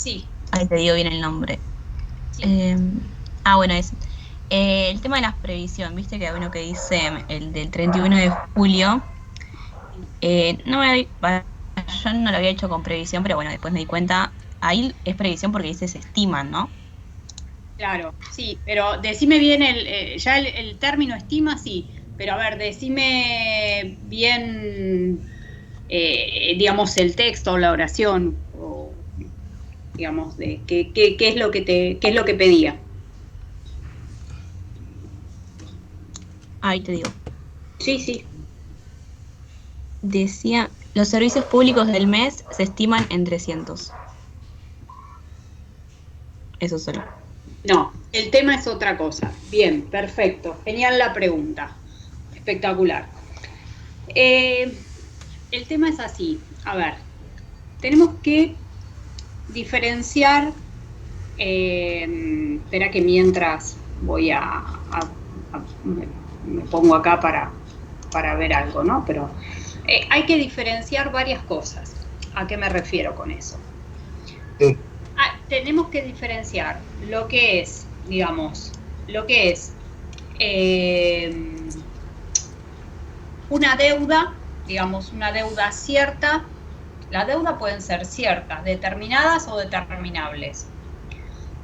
Sí, Ahí te digo bien el nombre. sí. Eh, bueno, es el tema de la previsión, viste que hay uno que dice el del 31 de julio. No me había- va, yo no lo había hecho con previsión, pero bueno, después me di cuenta, ahí es previsión porque dice se estiman, ¿no? Claro, sí, pero decime bien ya el término estima, sí, pero a ver, decime bien, digamos, el texto o la oración, o digamos, de qué es lo que qué es lo que pedía. Ahí te digo. Sí, sí. Decía, los servicios públicos del mes se estiman en 300. Eso solo. No, el tema es otra cosa. Bien, perfecto. Genial la pregunta. Espectacular. Eh, el tema es así. A ver, tenemos que diferenciar. Espera que mientras voy me pongo acá para ver algo, ¿no? Pero hay que diferenciar varias cosas. ¿A qué me refiero con eso? Tenemos que diferenciar lo que es, digamos, lo que es eh, una deuda, digamos, una deuda cierta. Las deudas pueden ser ciertas, determinadas o determinables.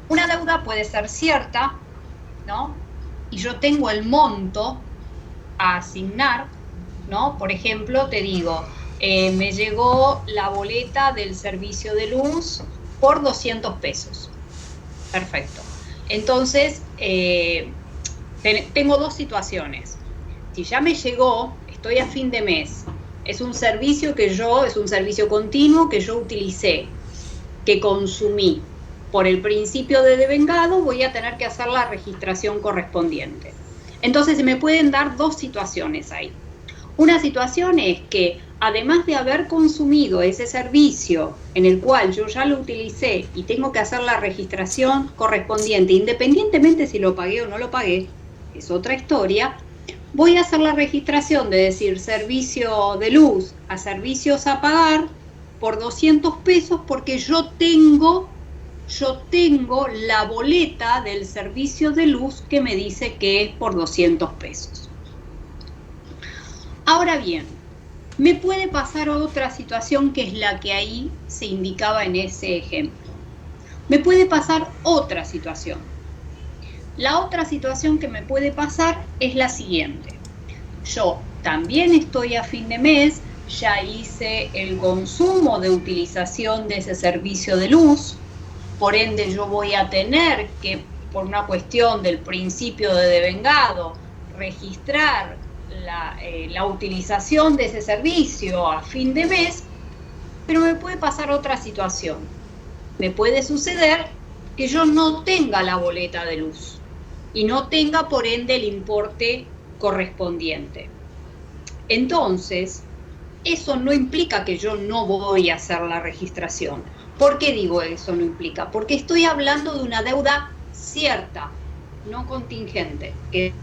Una deuda puede ser cierta, ¿no? Y yo tengo el monto a asignar, ¿no? Por ejemplo, te digo, me llegó la boleta del servicio de luz por 200 pesos. Perfecto. Entonces, tengo dos situaciones. Si ya me llegó, estoy a fin de mes. Es un servicio es un servicio continuo que yo utilicé, que consumí. Por el principio de devengado voy a tener que hacer la registración correspondiente. Entonces se me pueden dar dos situaciones ahí. Una situación es que además de haber consumido ese servicio en el cual yo ya lo utilicé y tengo que hacer la registración correspondiente, independientemente si lo pagué o no lo pagué, es otra historia, voy a hacer la registración de decir servicio de luz a servicios a pagar por 200 pesos porque yo tengo la boleta del servicio de luz que me dice que es por 200 pesos. Ahora bien, me puede pasar otra situación que es la que ahí se indicaba en ese ejemplo. Me puede pasar otra situación. La otra situación que me puede pasar es la siguiente. Yo también estoy a fin de mes, ya hice el consumo de utilización de ese servicio de luz, por ende yo voy a tener que, por una cuestión del principio de devengado, registrar la utilización de ese servicio a fin de mes, pero me puede pasar otra situación. Me puede suceder que yo no tenga la boleta de luz y no tenga por ende el importe correspondiente. Entonces, eso no implica que yo no voy a hacer la registración. ¿Por qué digo eso no implica? Porque estoy hablando de una deuda cierta, no contingente, que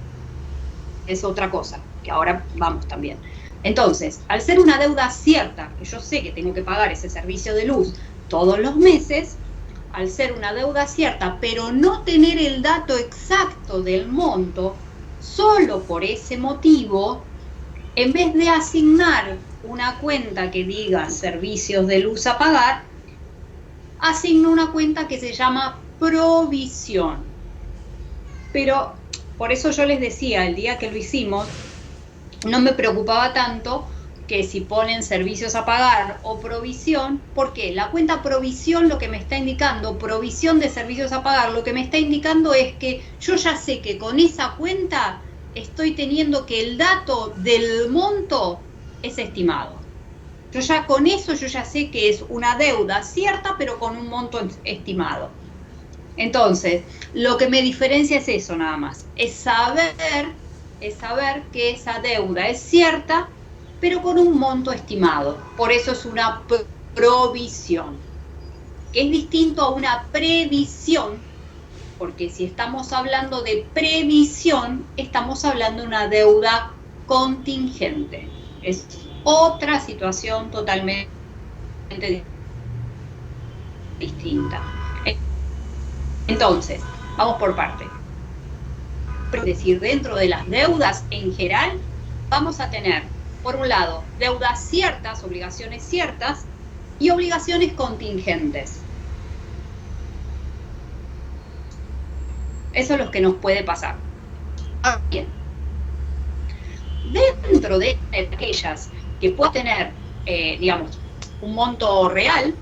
es otra cosa, que ahora vamos también. Entonces, al ser una deuda cierta, que yo sé que tengo que pagar ese servicio de luz todos los meses, al ser una deuda cierta, pero no tener el dato exacto del monto, solo por ese motivo, en vez de asignar una cuenta que diga servicios de luz a pagar, asigno una cuenta que se llama provisión. Pero por eso yo les decía, el día que lo hicimos, no me preocupaba tanto que si ponen servicios a pagar o provisión, porque la cuenta provisión lo que me está indicando, provisión de servicios a pagar, lo que me está indicando es que yo ya sé que con esa cuenta estoy teniendo que el dato del monto es estimado. Yo ya con eso yo ya sé que es una deuda cierta, pero con un monto estimado. Entonces, lo que me diferencia es eso nada más, es saber que esa deuda es cierta, pero con un monto estimado. Por eso es una provisión, que es distinto a una previsión, porque si estamos hablando de previsión, estamos hablando de una deuda contingente. Es otra situación totalmente distinta. Entonces, vamos por parte. Es decir, dentro de las deudas en general, vamos a tener, por un lado, deudas ciertas, obligaciones ciertas, y obligaciones contingentes. Eso es lo que nos puede pasar. Bien. Dentro de aquellas que pueden tener, digamos, un monto real,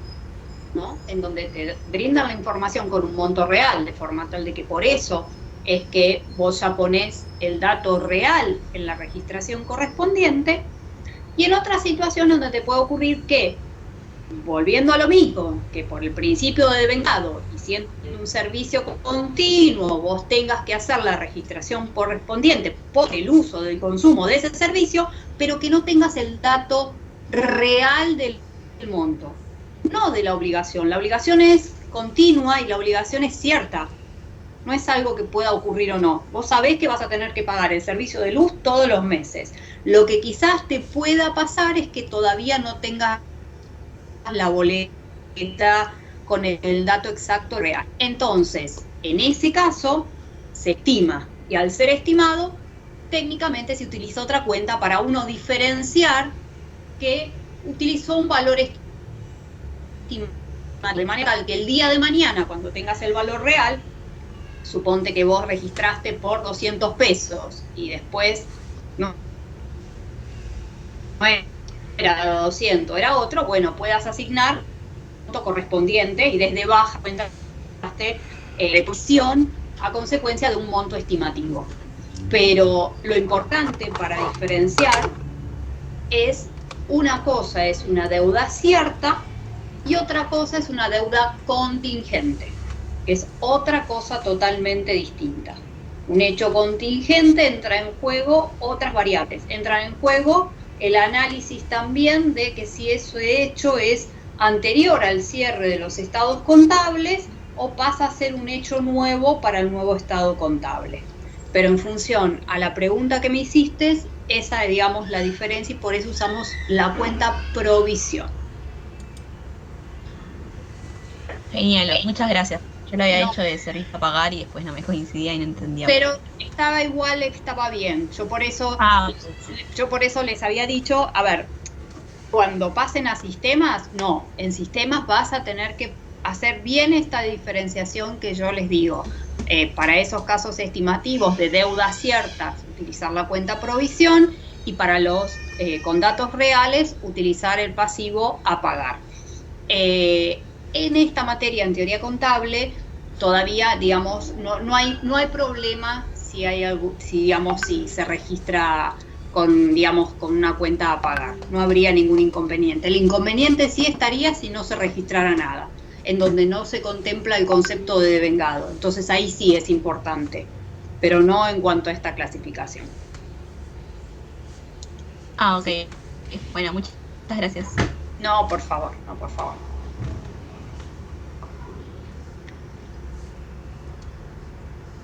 ¿no? En donde te brindan la información con un monto real, de forma tal de que por eso es que vos ya ponés el dato real en la registración correspondiente, y en otra situación donde te puede ocurrir que, volviendo a lo mismo, que por el principio de devengado y siendo un servicio continuo, vos tengas que hacer la registración correspondiente por el uso del consumo de ese servicio, pero que no tengas el dato real del monto, no de la obligación. La obligación es continua y la obligación es cierta. No es algo que pueda ocurrir o no. Vos sabés que vas a tener que pagar el servicio de luz todos los meses. Lo que quizás te pueda pasar es que todavía no tengas la boleta con el dato exacto real. Entonces, en ese caso, se estima, y al ser estimado, técnicamente se utiliza otra cuenta para uno diferenciar que utilizó un valor estimado, de manera tal que el día de mañana, cuando tengas el valor real, suponte que vos registraste por 200 pesos y después no era 200, era otro, bueno, puedas asignar el monto correspondiente y desde baja cuenta reposición a consecuencia de un monto estimativo. Pero lo importante para diferenciar es, una cosa es una deuda cierta y otra cosa es una deuda contingente, que es otra cosa totalmente distinta. Un hecho contingente entra en juego otras variables, entran en juego el análisis también de que si ese hecho es anterior al cierre de los estados contables o pasa a ser un hecho nuevo para el nuevo estado contable. Pero en función a la pregunta que me hiciste, esa es, digamos, la diferencia, y por eso usamos la cuenta provisión. Genial, muchas gracias. Yo lo había hecho de servicio a pagar y después no me coincidía y no entendía. Pero estaba igual, estaba bien. Yo por eso les había dicho, a ver, cuando pasen a sistemas, no, en sistemas vas a tener que hacer bien esta diferenciación que yo les digo. Para esos casos estimativos de deudas ciertas, utilizar la cuenta provisión, y para los con datos reales, utilizar el pasivo a pagar. En esta materia, en teoría contable, todavía, digamos, no hay problema si hay algo, si se registra con, digamos, con una cuenta a pagar. No habría ningún inconveniente. El inconveniente sí estaría si no se registrara nada, en donde no se contempla el concepto de devengado. Entonces ahí sí es importante, pero no en cuanto a esta clasificación. Ok. Bueno, muchas gracias. No, por favor, no, por favor.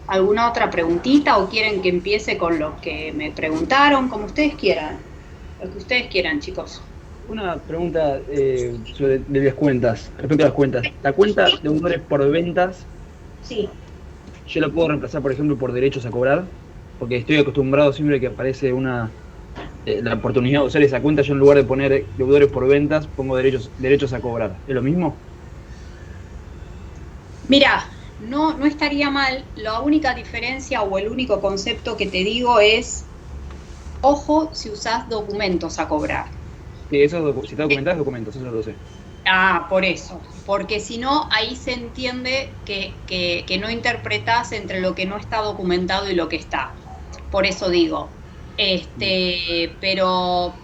¿Alguna otra preguntita o quieren que empiece con lo que me preguntaron? Como ustedes quieran. Lo que ustedes quieran, chicos. Una pregunta sobre de las cuentas, respecto a las cuentas. La cuenta de deudores por ventas, sí, ¿yo la puedo reemplazar, por ejemplo, por derechos a cobrar? Porque estoy acostumbrado siempre que aparece la oportunidad de usar esa cuenta, yo en lugar de poner deudores por ventas, pongo derechos a cobrar. ¿Es lo mismo? Mira, no estaría mal. La única diferencia o el único concepto que te digo es, ojo si usás documentos a cobrar. Sí, eso, si está documentado es documentos, eso lo sé. Ah, por eso. Porque si no, ahí se entiende que no interpretás entre lo que no está documentado y lo que está. Por eso digo. Pero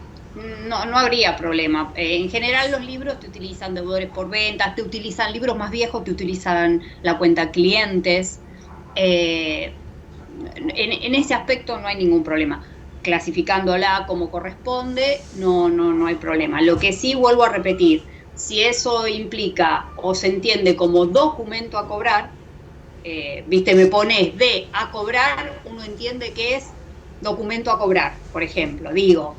no habría problema. En general los libros te utilizan deudores por ventas, te utilizan libros más viejos, te utilizan la cuenta clientes. En ese aspecto no hay ningún problema. Clasificándola como corresponde, no hay problema. Lo que sí, vuelvo a repetir, si eso implica o se entiende como documento a cobrar, viste, me pones de a cobrar, uno entiende que es documento a cobrar, por ejemplo, digo,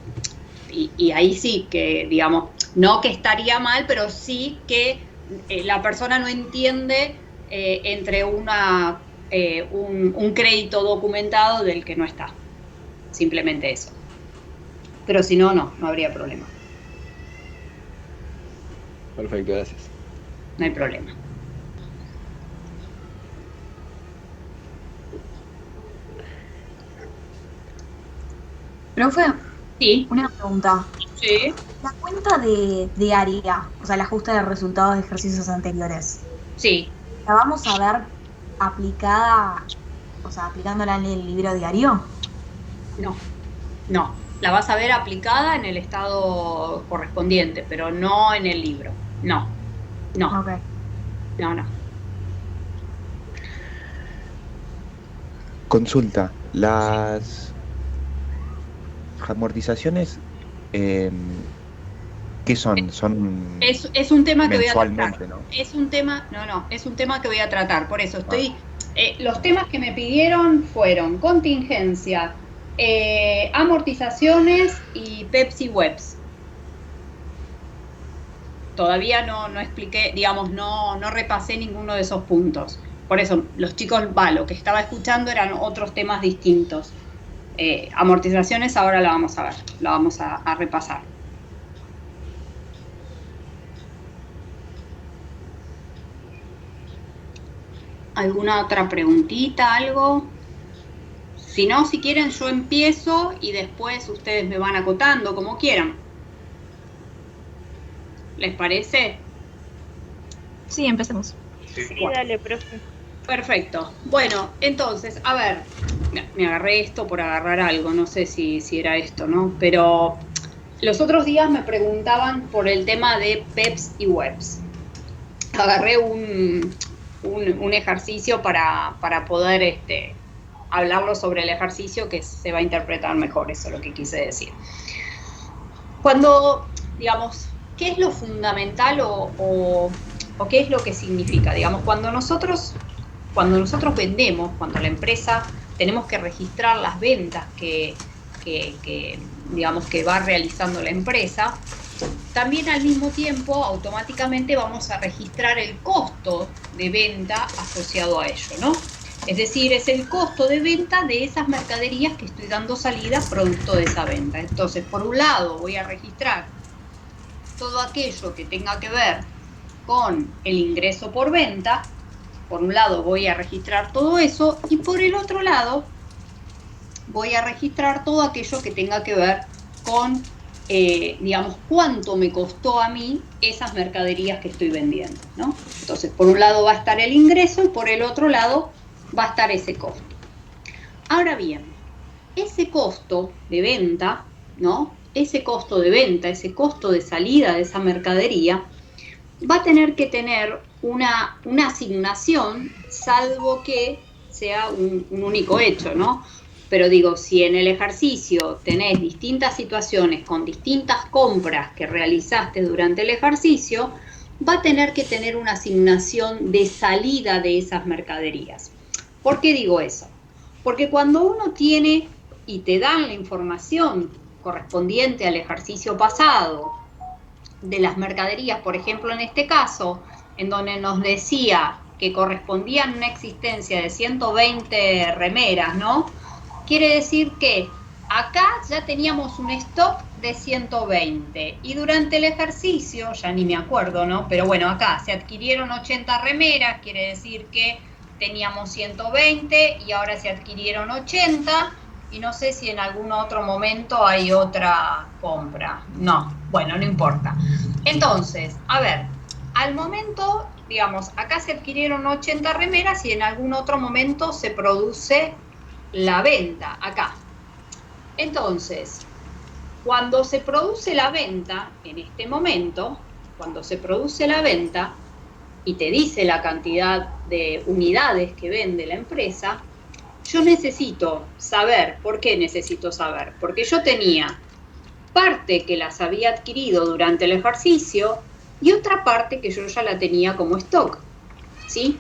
y ahí sí que, digamos, no que estaría mal, pero sí que la persona no entiende entre un crédito documentado del que no está. Simplemente eso. Pero si no, no habría problema. Perfecto, gracias. No hay problema. Profe, Sí, una pregunta. sí, La cuenta de área, o sea, el ajuste de resultados de ejercicios anteriores, sí. ¿la vamos a ver aplicada, o sea, aplicándola en el libro diario? No. La vas a ver aplicada en el estado correspondiente, pero no en el libro. No. Ok. No. Consulta, las amortizaciones, ¿qué son? Son Es un tema que voy a mensualmente, tratar. ¿no? Es un tema que voy a tratar. Por eso los temas que me pidieron fueron contingencia, amortizaciones y Pepsi Webs. Todavía no expliqué, digamos, no repasé ninguno de esos puntos. Por eso, los chicos, lo que estaba escuchando eran otros temas distintos. Amortizaciones ahora la vamos a ver, la vamos a repasar. ¿Alguna otra preguntita, algo? Si no, si quieren, yo empiezo y después ustedes me van acotando, como quieran. ¿Les parece? Sí, empecemos. Sí, dale, profe. Perfecto. Bueno, entonces, a ver, me agarré esto por agarrar algo, no sé si era esto, ¿no? Pero los otros días me preguntaban por el tema de PEPs y WEBs. Agarré un ejercicio para poder hablarlo sobre el ejercicio que se va a interpretar mejor, eso es lo que quise decir. Cuando, digamos, ¿qué es lo fundamental o qué es lo que significa? Digamos, cuando nosotros vendemos, cuando la empresa tenemos que registrar las ventas que digamos que va realizando la empresa, también al mismo tiempo automáticamente vamos a registrar el costo de venta asociado a ello, ¿no? Es decir, es el costo de venta de esas mercaderías que estoy dando salida producto de esa venta. Entonces, por un lado voy a registrar todo aquello que tenga que ver con el ingreso por venta. Por un lado voy a registrar todo eso y por el otro lado voy a registrar todo aquello que tenga que ver con, digamos, cuánto me costó a mí esas mercaderías que estoy vendiendo, ¿no? Entonces, por un lado va a estar el ingreso y por el otro lado va a estar ese costo. Ahora bien, ese costo de venta, ¿no? Ese costo de venta, ese costo de salida de esa mercadería, va a tener que tener una asignación, salvo que sea un único hecho, ¿no? Pero digo, si en el ejercicio tenés distintas situaciones con distintas compras que realizaste durante el ejercicio, va a tener que tener una asignación de salida de esas mercaderías. ¿Por qué digo eso? Porque cuando uno tiene y te dan la información correspondiente al ejercicio pasado de las mercaderías, por ejemplo en este caso, en donde nos decía que correspondían una existencia de 120 remeras, ¿no? Quiere decir que acá ya teníamos un stock de 120 y durante el ejercicio, ya ni me acuerdo, ¿no? Pero bueno, acá se adquirieron 80 remeras, quiere decir que teníamos 120 y ahora se adquirieron 80 y no sé si en algún otro momento hay otra compra. No, bueno, no importa. Entonces, a ver, al momento, digamos, acá se adquirieron 80 remeras y en algún otro momento se produce la venta, acá. Entonces, cuando se produce la venta, en este momento, cuando se produce la venta y te dice la cantidad de unidades que vende la empresa, yo necesito saber. ¿Por qué necesito saber? Porque yo tenía parte que las había adquirido durante el ejercicio y otra parte que yo ya la tenía como stock, ¿sí?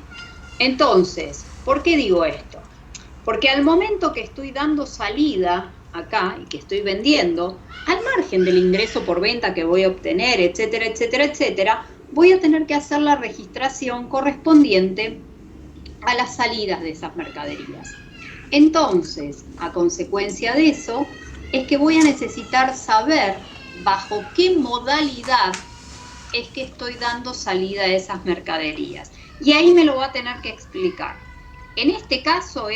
Entonces, ¿por qué digo esto? Porque al momento que estoy dando salida acá y que estoy vendiendo, al margen del ingreso por venta que voy a obtener, etcétera, etcétera, etcétera, voy a tener que hacer la registración correspondiente a las salidas de esas mercaderías. Entonces, a consecuencia de eso, es que voy a necesitar saber bajo qué modalidad es que estoy dando salida a esas mercaderías. Y ahí me lo va a tener que explicar. En este caso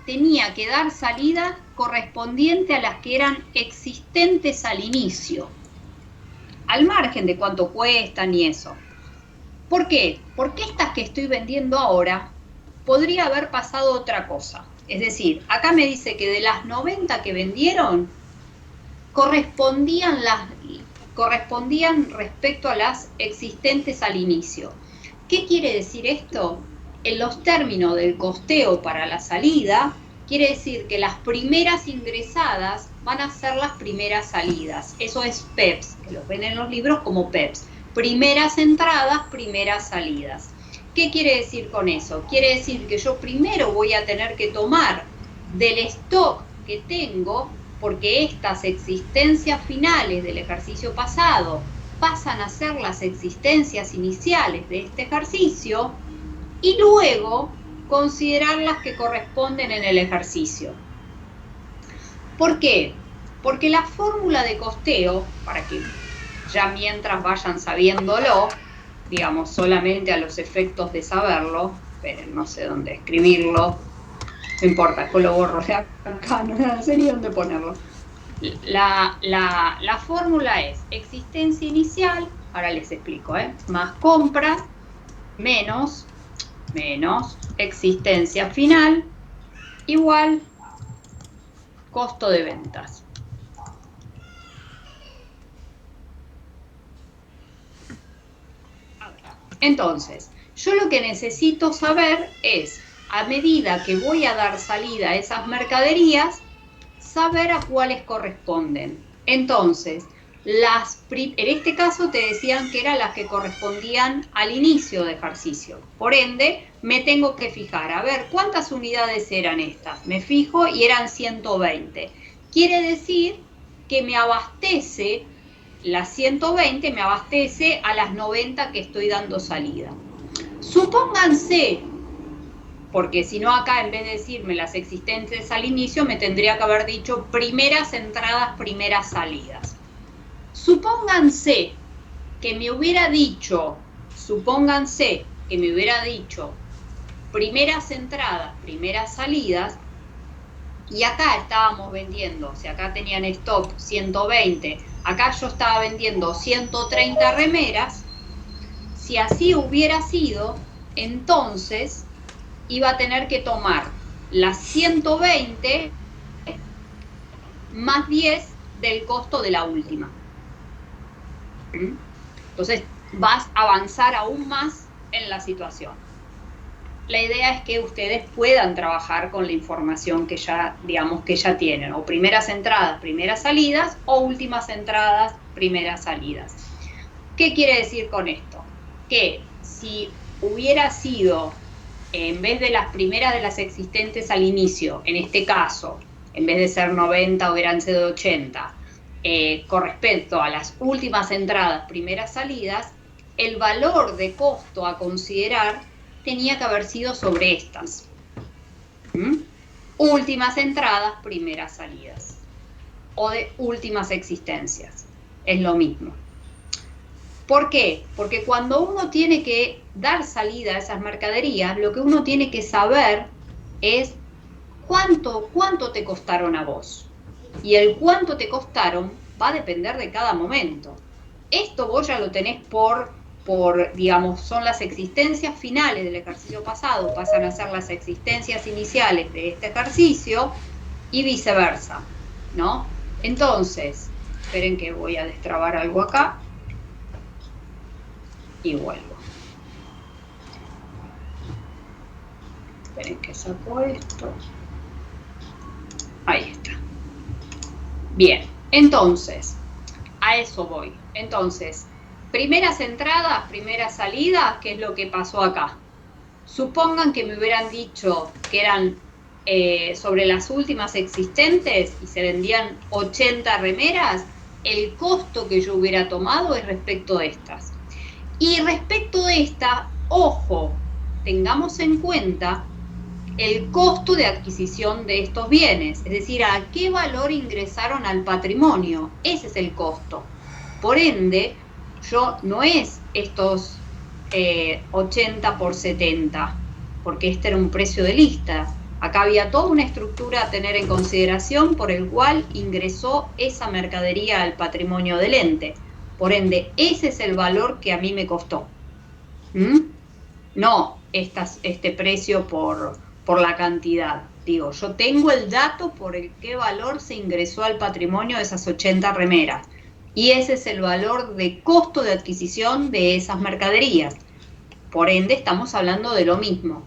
tenía que dar salida correspondiente a las que eran existentes al inicio, al margen de cuánto cuestan y eso. ¿Por qué? Porque estas que estoy vendiendo ahora podría haber pasado otra cosa. Es decir, acá me dice que de las 90 que vendieron, correspondían respecto a las existentes al inicio. ¿Qué quiere decir esto? En los términos del costeo para la salida, quiere decir que las primeras ingresadas van a ser las primeras salidas. Eso es PEPS, que los ven en los libros como PEPS. Primeras entradas, primeras salidas. ¿Qué quiere decir con eso? Quiere decir que yo primero voy a tener que tomar del stock que tengo, porque estas existencias finales del ejercicio pasado pasan a ser las existencias iniciales de este ejercicio, y luego considerar las que corresponden en el ejercicio. ¿Por qué? Porque la fórmula de costeo, para que ya mientras vayan sabiéndolo, digamos, solamente a los efectos de saberlo, esperen, no sé dónde escribirlo, no importa, después lo borro de acá, no sé ni dónde ponerlo. La fórmula es existencia inicial, ahora les explico, más compra, menos existencia final, igual costo de ventas. Entonces, yo lo que necesito saber es, a medida que voy a dar salida a esas mercaderías, saber a cuáles corresponden. Entonces, en este caso te decían que eran las que correspondían al inicio de ejercicio. Por ende, me tengo que fijar, a ver, ¿cuántas unidades eran estas? Me fijo y eran 120. Quiere decir que me abastece, las 120 me abastece a las 90 que estoy dando salida. Supónganse, porque si no acá en vez de decirme las existentes al inicio, me tendría que haber dicho primeras entradas, primeras salidas. Supónganse que me hubiera dicho primeras entradas, primeras salidas, y acá estábamos vendiendo, si acá tenían stock 120, acá yo estaba vendiendo 130 remeras, si así hubiera sido, entonces iba a tener que tomar las 120 más 10 del costo de la última. Entonces vas a avanzar aún más en la situación. La idea es que ustedes puedan trabajar con la información que ya, digamos, que ya tienen, o primeras entradas, primeras salidas, o últimas entradas, primeras salidas. ¿Qué quiere decir con esto? Que si hubiera sido, en vez de las primeras de las existentes al inicio, en este caso, en vez de ser 90 hubieran sido 80, con respecto a las últimas entradas, primeras salidas, el valor de costo a considerar tenía que haber sido sobre estas. Últimas entradas, primeras salidas. O de últimas existencias. Es lo mismo. ¿Por qué? Porque cuando uno tiene que dar salida a esas mercaderías, lo que uno tiene que saber es cuánto te costaron a vos. Y el cuánto te costaron va a depender de cada momento. Esto vos ya lo tenés digamos, son las existencias finales del ejercicio pasado, pasan a ser las existencias iniciales de este ejercicio y viceversa, ¿no? Entonces, esperen que voy a destrabar algo acá y vuelvo. Esperen que saco esto. Ahí está. Bien, entonces, a eso voy. Entonces, primeras entradas, primeras salidas, ¿qué es lo que pasó acá? Supongan que me hubieran dicho que eran sobre las últimas existentes y se vendían 80 remeras, el costo que yo hubiera tomado es respecto de estas. Y respecto de esta, ojo, tengamos en cuenta el costo de adquisición de estos bienes, es decir, a qué valor ingresaron al patrimonio, ese es el costo. Por ende, yo no es estos 80 por 70, porque este era un precio de lista. Acá había toda una estructura a tener en consideración por el cual ingresó esa mercadería al patrimonio del ente. Por ende, ese es el valor que a mí me costó. No este precio por la cantidad. Digo, yo tengo el dato por el qué valor se ingresó al patrimonio de esas 80 remeras. Y ese es el valor de costo de adquisición de esas mercaderías. Por ende, estamos hablando de lo mismo.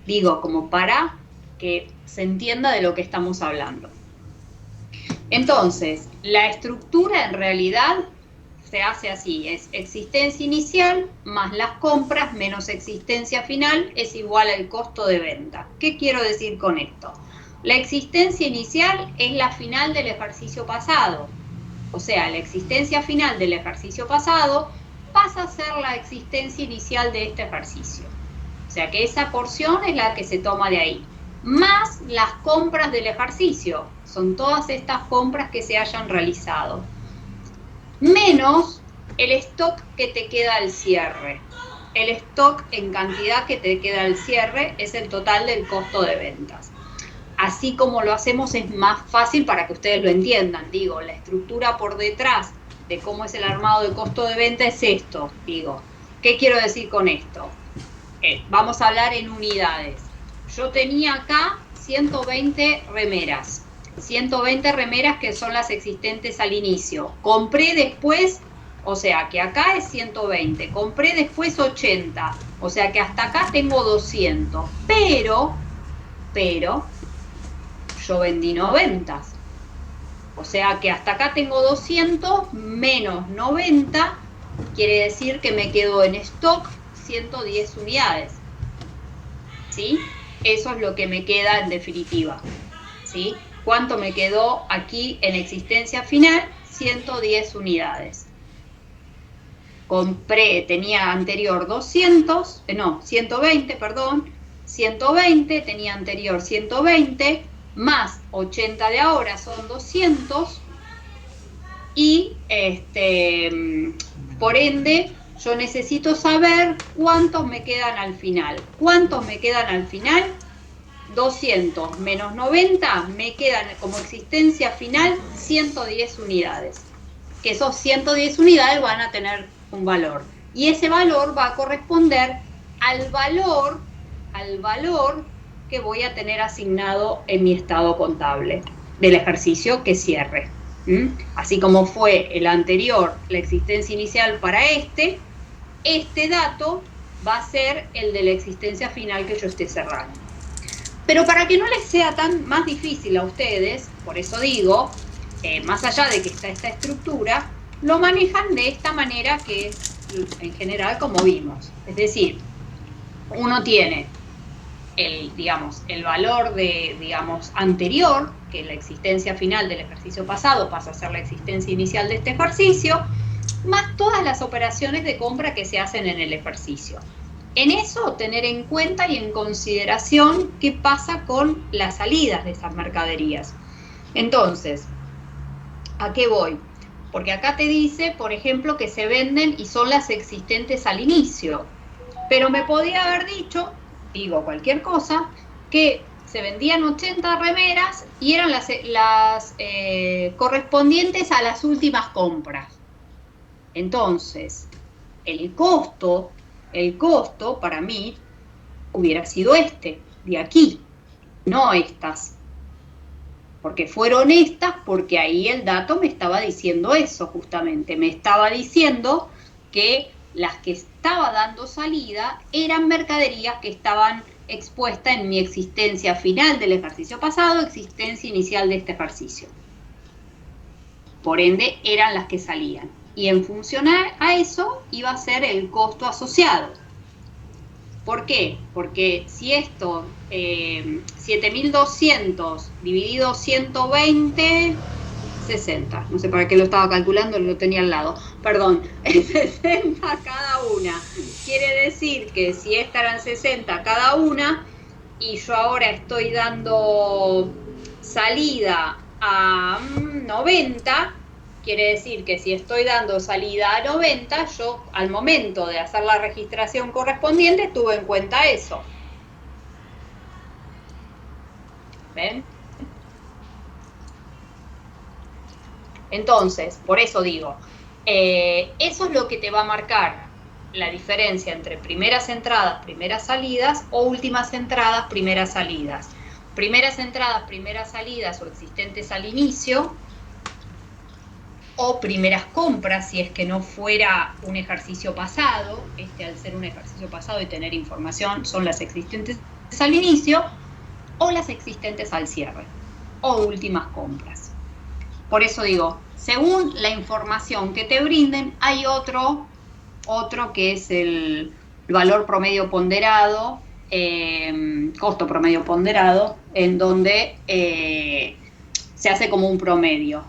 Digo, como para que se entienda de lo que estamos hablando. Entonces, la estructura en realidad se hace así, es existencia inicial más las compras menos existencia final es igual al costo de venta. ¿Qué quiero decir con esto? La existencia inicial es la final del ejercicio pasado. O sea, la existencia final del ejercicio pasado pasa a ser la existencia inicial de este ejercicio. O sea que esa porción es la que se toma de ahí. Más las compras del ejercicio. Son todas estas compras que se hayan realizado. Menos el stock que te queda al cierre. El stock en cantidad que te queda al cierre es el total del costo de ventas. Así como lo hacemos es más fácil para que ustedes lo entiendan. Digo, la estructura por detrás de cómo es el armado de costo de venta es esto. Digo, ¿qué quiero decir con esto? Vamos a hablar en unidades. Yo tenía acá 120 remeras. 120 remeras que son las existentes al inicio. Compré después, o sea que acá es 120. Compré después 80. O sea que hasta acá tengo 200. Pero, yo vendí 90. O sea que hasta acá tengo 200 menos 90. Quiere decir que me quedó en stock 110 unidades. ¿Sí? Eso es lo que me queda en definitiva. ¿Sí? ¿Cuánto me quedó aquí en existencia final? 110 unidades. Compré, tenía anterior 120, perdón. 120, tenía anterior 120, más 80 de ahora son 200. Y por ende, yo necesito saber cuántos me quedan al final. ¿Cuántos me quedan al final? 200 menos 90 me quedan como existencia final 110 unidades. Que esos 110 unidades van a tener un valor. Y ese valor va a corresponder al valor que voy a tener asignado en mi estado contable del ejercicio que cierre. Así como fue el anterior, la existencia inicial para este dato va a ser el de la existencia final que yo esté cerrando. Pero para que no les sea más difícil a ustedes, por eso digo, más allá de que está esta estructura, lo manejan de esta manera que es en general como vimos. Es decir, uno tiene el valor anterior, que la existencia final del ejercicio pasado pasa a ser la existencia inicial de este ejercicio, más todas las operaciones de compra que se hacen en el ejercicio. En eso, tener en cuenta y en consideración qué pasa con las salidas de esas mercaderías. Entonces, ¿a qué voy? Porque acá te dice, por ejemplo, que se venden y son las existentes al inicio. Pero me podía haber dicho, digo cualquier cosa, que se vendían 80 remeras y eran las correspondientes a las últimas compras. Entonces, el costo para mí hubiera sido de aquí, no estas. Porque fueron estas, porque ahí el dato me estaba diciendo eso justamente. Me estaba diciendo que las que estaba dando salida eran mercaderías que estaban expuestas en mi existencia final del ejercicio pasado, existencia inicial de este ejercicio. Por ende, eran las que salían. Y en función a eso iba a ser el costo asociado. ¿Por qué? Porque si esto, 7.200 dividido 120, 60. No sé para qué lo estaba calculando, lo tenía al lado. perdón, 60 cada una. Quiere decir que si estas eran 60 cada una, y yo ahora estoy dando salida a 90, quiere decir que si estoy dando salida a 90, yo al momento de hacer la registración correspondiente tuve en cuenta eso. ¿Ven? Entonces, por eso digo, eso es lo que te va a marcar la diferencia entre primeras entradas, primeras salidas, o últimas entradas, primeras salidas. Primeras entradas, primeras salidas o existentes al inicio, o primeras compras, si es que no fuera un ejercicio pasado. Al ser un ejercicio pasado y tener información, son las existentes al inicio, o las existentes al cierre, o últimas compras. Por eso digo, según la información que te brinden, hay otro que es el valor promedio ponderado, costo promedio ponderado, en donde se hace como un promedio.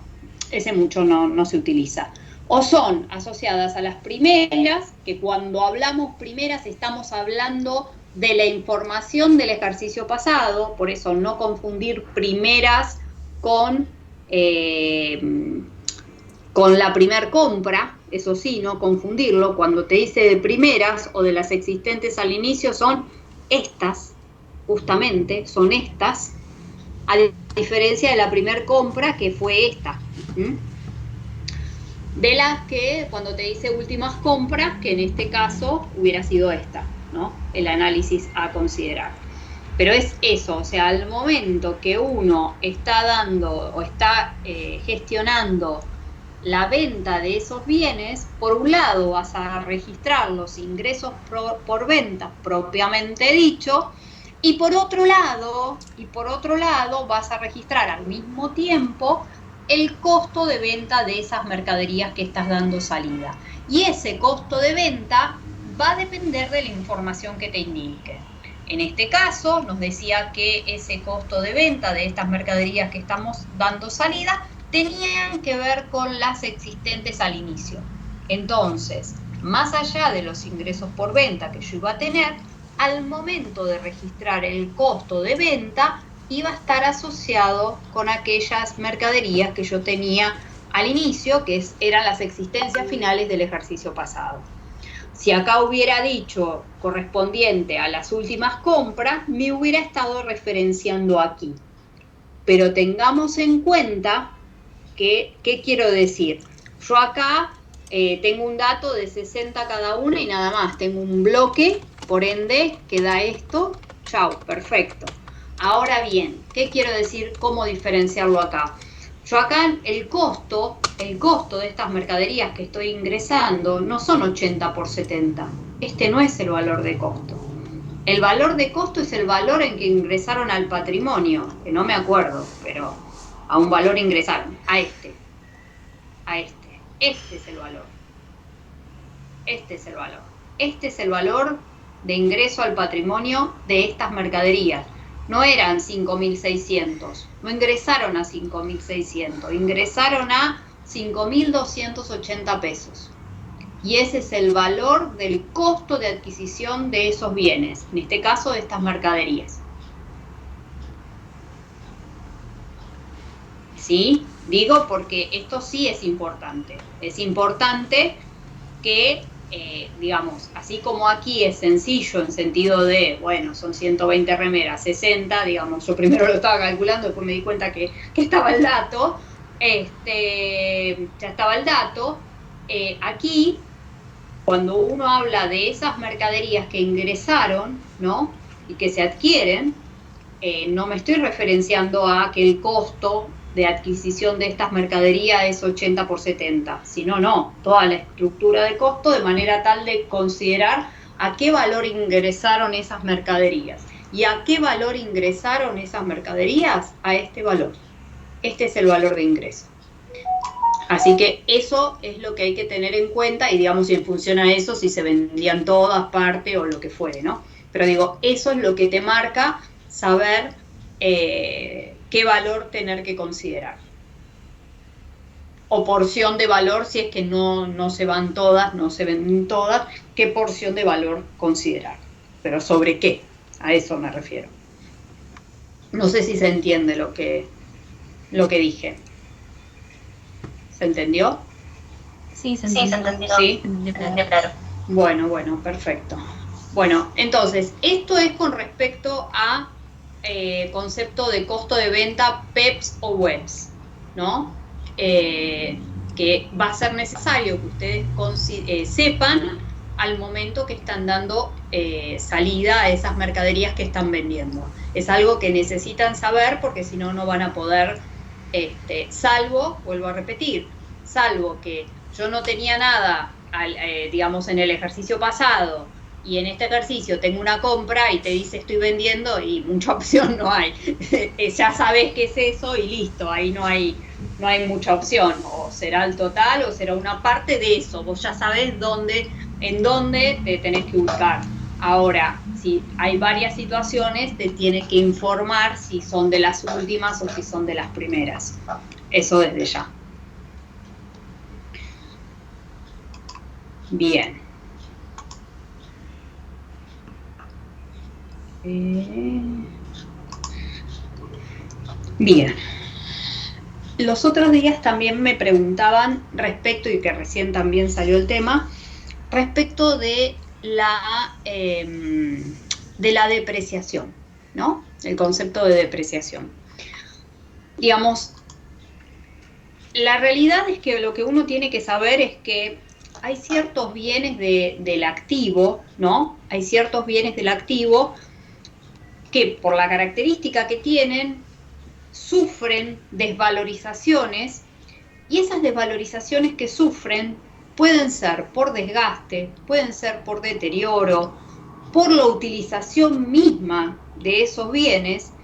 Ese mucho no se utiliza. O son asociadas a las primeras, que cuando hablamos primeras estamos hablando de la información del ejercicio pasado, por eso no confundir primeras con la primer compra, eso sí, no confundirlo. Cuando te dice de primeras o de las existentes al inicio, son estas, justamente, son estas, a diferencia de la primer compra que fue esta. De las que cuando te dice últimas compras, que en este caso hubiera sido esta, ¿no? El análisis a considerar. Pero es eso, o sea, al momento que uno está dando o está gestionando la venta de esos bienes, por un lado vas a registrar los ingresos por venta propiamente dicho, y por otro lado vas a registrar al mismo tiempo el costo de venta de esas mercaderías que estás dando salida. Y ese costo de venta va a depender de la información que te indique. En este caso, nos decía que ese costo de venta de estas mercaderías que estamos dando salida tenían que ver con las existentes al inicio. Entonces, más allá de los ingresos por venta que yo iba a tener, al momento de registrar el costo de venta, iba a estar asociado con aquellas mercaderías que yo tenía al inicio, que eran las existencias finales del ejercicio pasado. Si acá hubiera dicho correspondiente a las últimas compras, me hubiera estado referenciando aquí. Pero tengamos en cuenta que, ¿qué quiero decir? Yo acá tengo un dato de 60 cada una y nada más. Tengo un bloque, por ende, que da esto. Chau, perfecto. Ahora bien, ¿qué quiero decir? ¿Cómo diferenciarlo acá? Yo acá el costo de estas mercaderías que estoy ingresando no son 80 por 70. Este no es el valor de costo. El valor de costo es el valor en que ingresaron al patrimonio, que no me acuerdo, pero a un valor ingresaron, a este. Este es el valor. Este es el valor. Este es el valor de ingreso al patrimonio de estas mercaderías. No eran 5.600, no ingresaron a 5.600, ingresaron a 5.280 pesos. Y ese es el valor del costo de adquisición de esos bienes, en este caso de estas mercaderías. ¿Sí? Digo porque esto sí es importante. Es importante que, digamos, así como aquí es sencillo en sentido de, bueno, son 120 remeras, 60, digamos, yo primero lo estaba calculando, después me di cuenta que estaba el dato, ya estaba el dato. Aquí, cuando uno habla de esas mercaderías que ingresaron, ¿no? Y que se adquieren, no me estoy referenciando a que el costo de adquisición de estas mercaderías es 80 por 70, sino no, toda la estructura de costo de manera tal de considerar a qué valor ingresaron esas mercaderías. ¿Y a qué valor ingresaron esas mercaderías? A este valor. Este es el valor de ingreso. Así que eso es lo que hay que tener en cuenta y digamos, si en función a eso, si se vendían todas, parte o lo que fuere, ¿no? Pero digo, eso es lo que te marca saber qué valor tener que considerar. o porción de valor, si es que no se van todas, no se venden todas, qué porción de valor considerar. Pero ¿sobre qué? A eso me refiero. No sé si se entiende lo que dije. ¿Se entendió? Sí, se entendió. ¿Sí? Claro. Bueno, perfecto. Bueno, entonces, esto es con respecto a concepto de costo de venta PEPs o WEPs, ¿no? Que va a ser necesario que ustedes sepan al momento que están dando salida a esas mercaderías que están vendiendo. Es algo que necesitan saber porque si no, no van a poder, salvo, vuelvo a repetir, salvo que yo no tenía nada, digamos, en el ejercicio pasado, y en este ejercicio tengo una compra y te dice estoy vendiendo y mucha opción no hay. Ya sabes qué es eso y listo, ahí no hay mucha opción. O será el total o será una parte de eso. Vos ya sabés en dónde te tenés que ubicar. Ahora, si hay varias situaciones, te tienes que informar si son de las últimas o si son de las primeras. Eso desde ya. Bien. Bien. Los otros días también me preguntaban respecto, y que recién también salió el tema, respecto de la depreciación, ¿no? El concepto de depreciación. Digamos, la realidad es que lo que uno tiene que saber es que hay ciertos bienes del activo, ¿no? Hay ciertos bienes del activo que por la característica que tienen sufren desvalorizaciones, y esas desvalorizaciones que sufren pueden ser por desgaste, pueden ser por deterioro, por la utilización misma de esos bienes,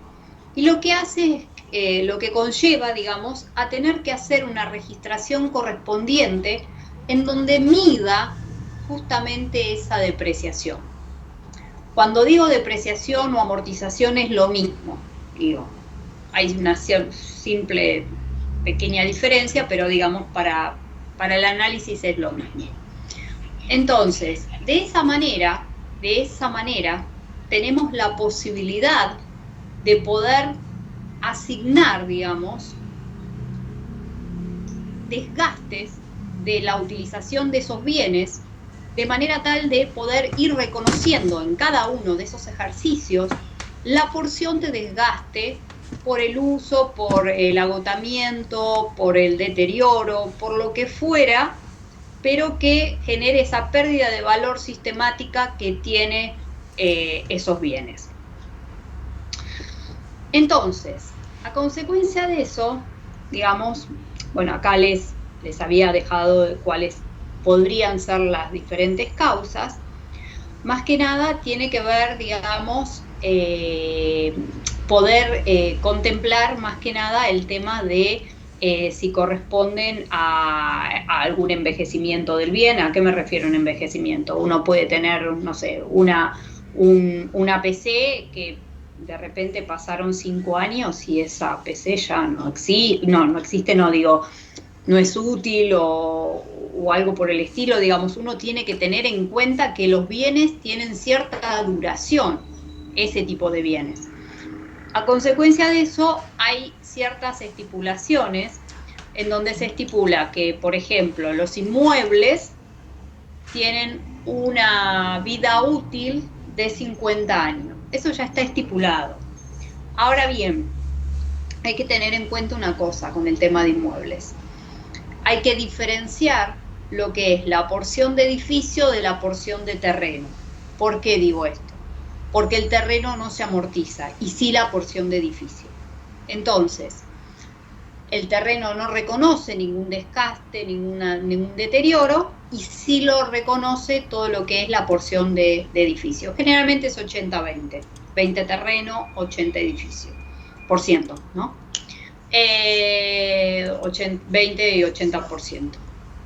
y lo que hace es lo que conlleva, digamos, a tener que hacer una registración correspondiente en donde mida justamente esa depreciación. Cuando digo depreciación o amortización es lo mismo, digo, hay una simple pequeña diferencia, pero digamos para el análisis es lo mismo. Entonces, de esa manera, tenemos la posibilidad de poder asignar, digamos, desgastes de la utilización de esos bienes, de manera tal de poder ir reconociendo en cada uno de esos ejercicios la porción de desgaste por el uso, por el agotamiento, por el deterioro, por lo que fuera, pero que genere esa pérdida de valor sistemática que tiene esos bienes. Entonces, a consecuencia de eso, digamos, bueno, acá les había dejado cuáles podrían ser las diferentes causas. Más que nada tiene que ver, digamos, poder contemplar más que nada el tema de si corresponden a algún envejecimiento del bien. ¿A qué me refiero en envejecimiento? Uno puede tener, no sé, una PC que de repente pasaron 5 años y esa PC ya no existe, no es útil o algo por el estilo. Digamos, uno tiene que tener en cuenta que los bienes tienen cierta duración, ese tipo de bienes. A consecuencia de eso, hay ciertas estipulaciones en donde se estipula que, por ejemplo, los inmuebles tienen una vida útil de 50 años. Eso ya está estipulado. Ahora bien, hay que tener en cuenta una cosa con el tema de inmuebles. Hay que diferenciar lo que es la porción de edificio de la porción de terreno. ¿Por qué digo esto? Porque el terreno no se amortiza, y sí la porción de edificio. Entonces, el terreno no reconoce ningún desgaste, ningún deterioro, y sí lo reconoce todo lo que es la porción de edificio. Generalmente es 80-20, 20 terreno, 80 edificio, por ciento, ¿no? 20 y 80%.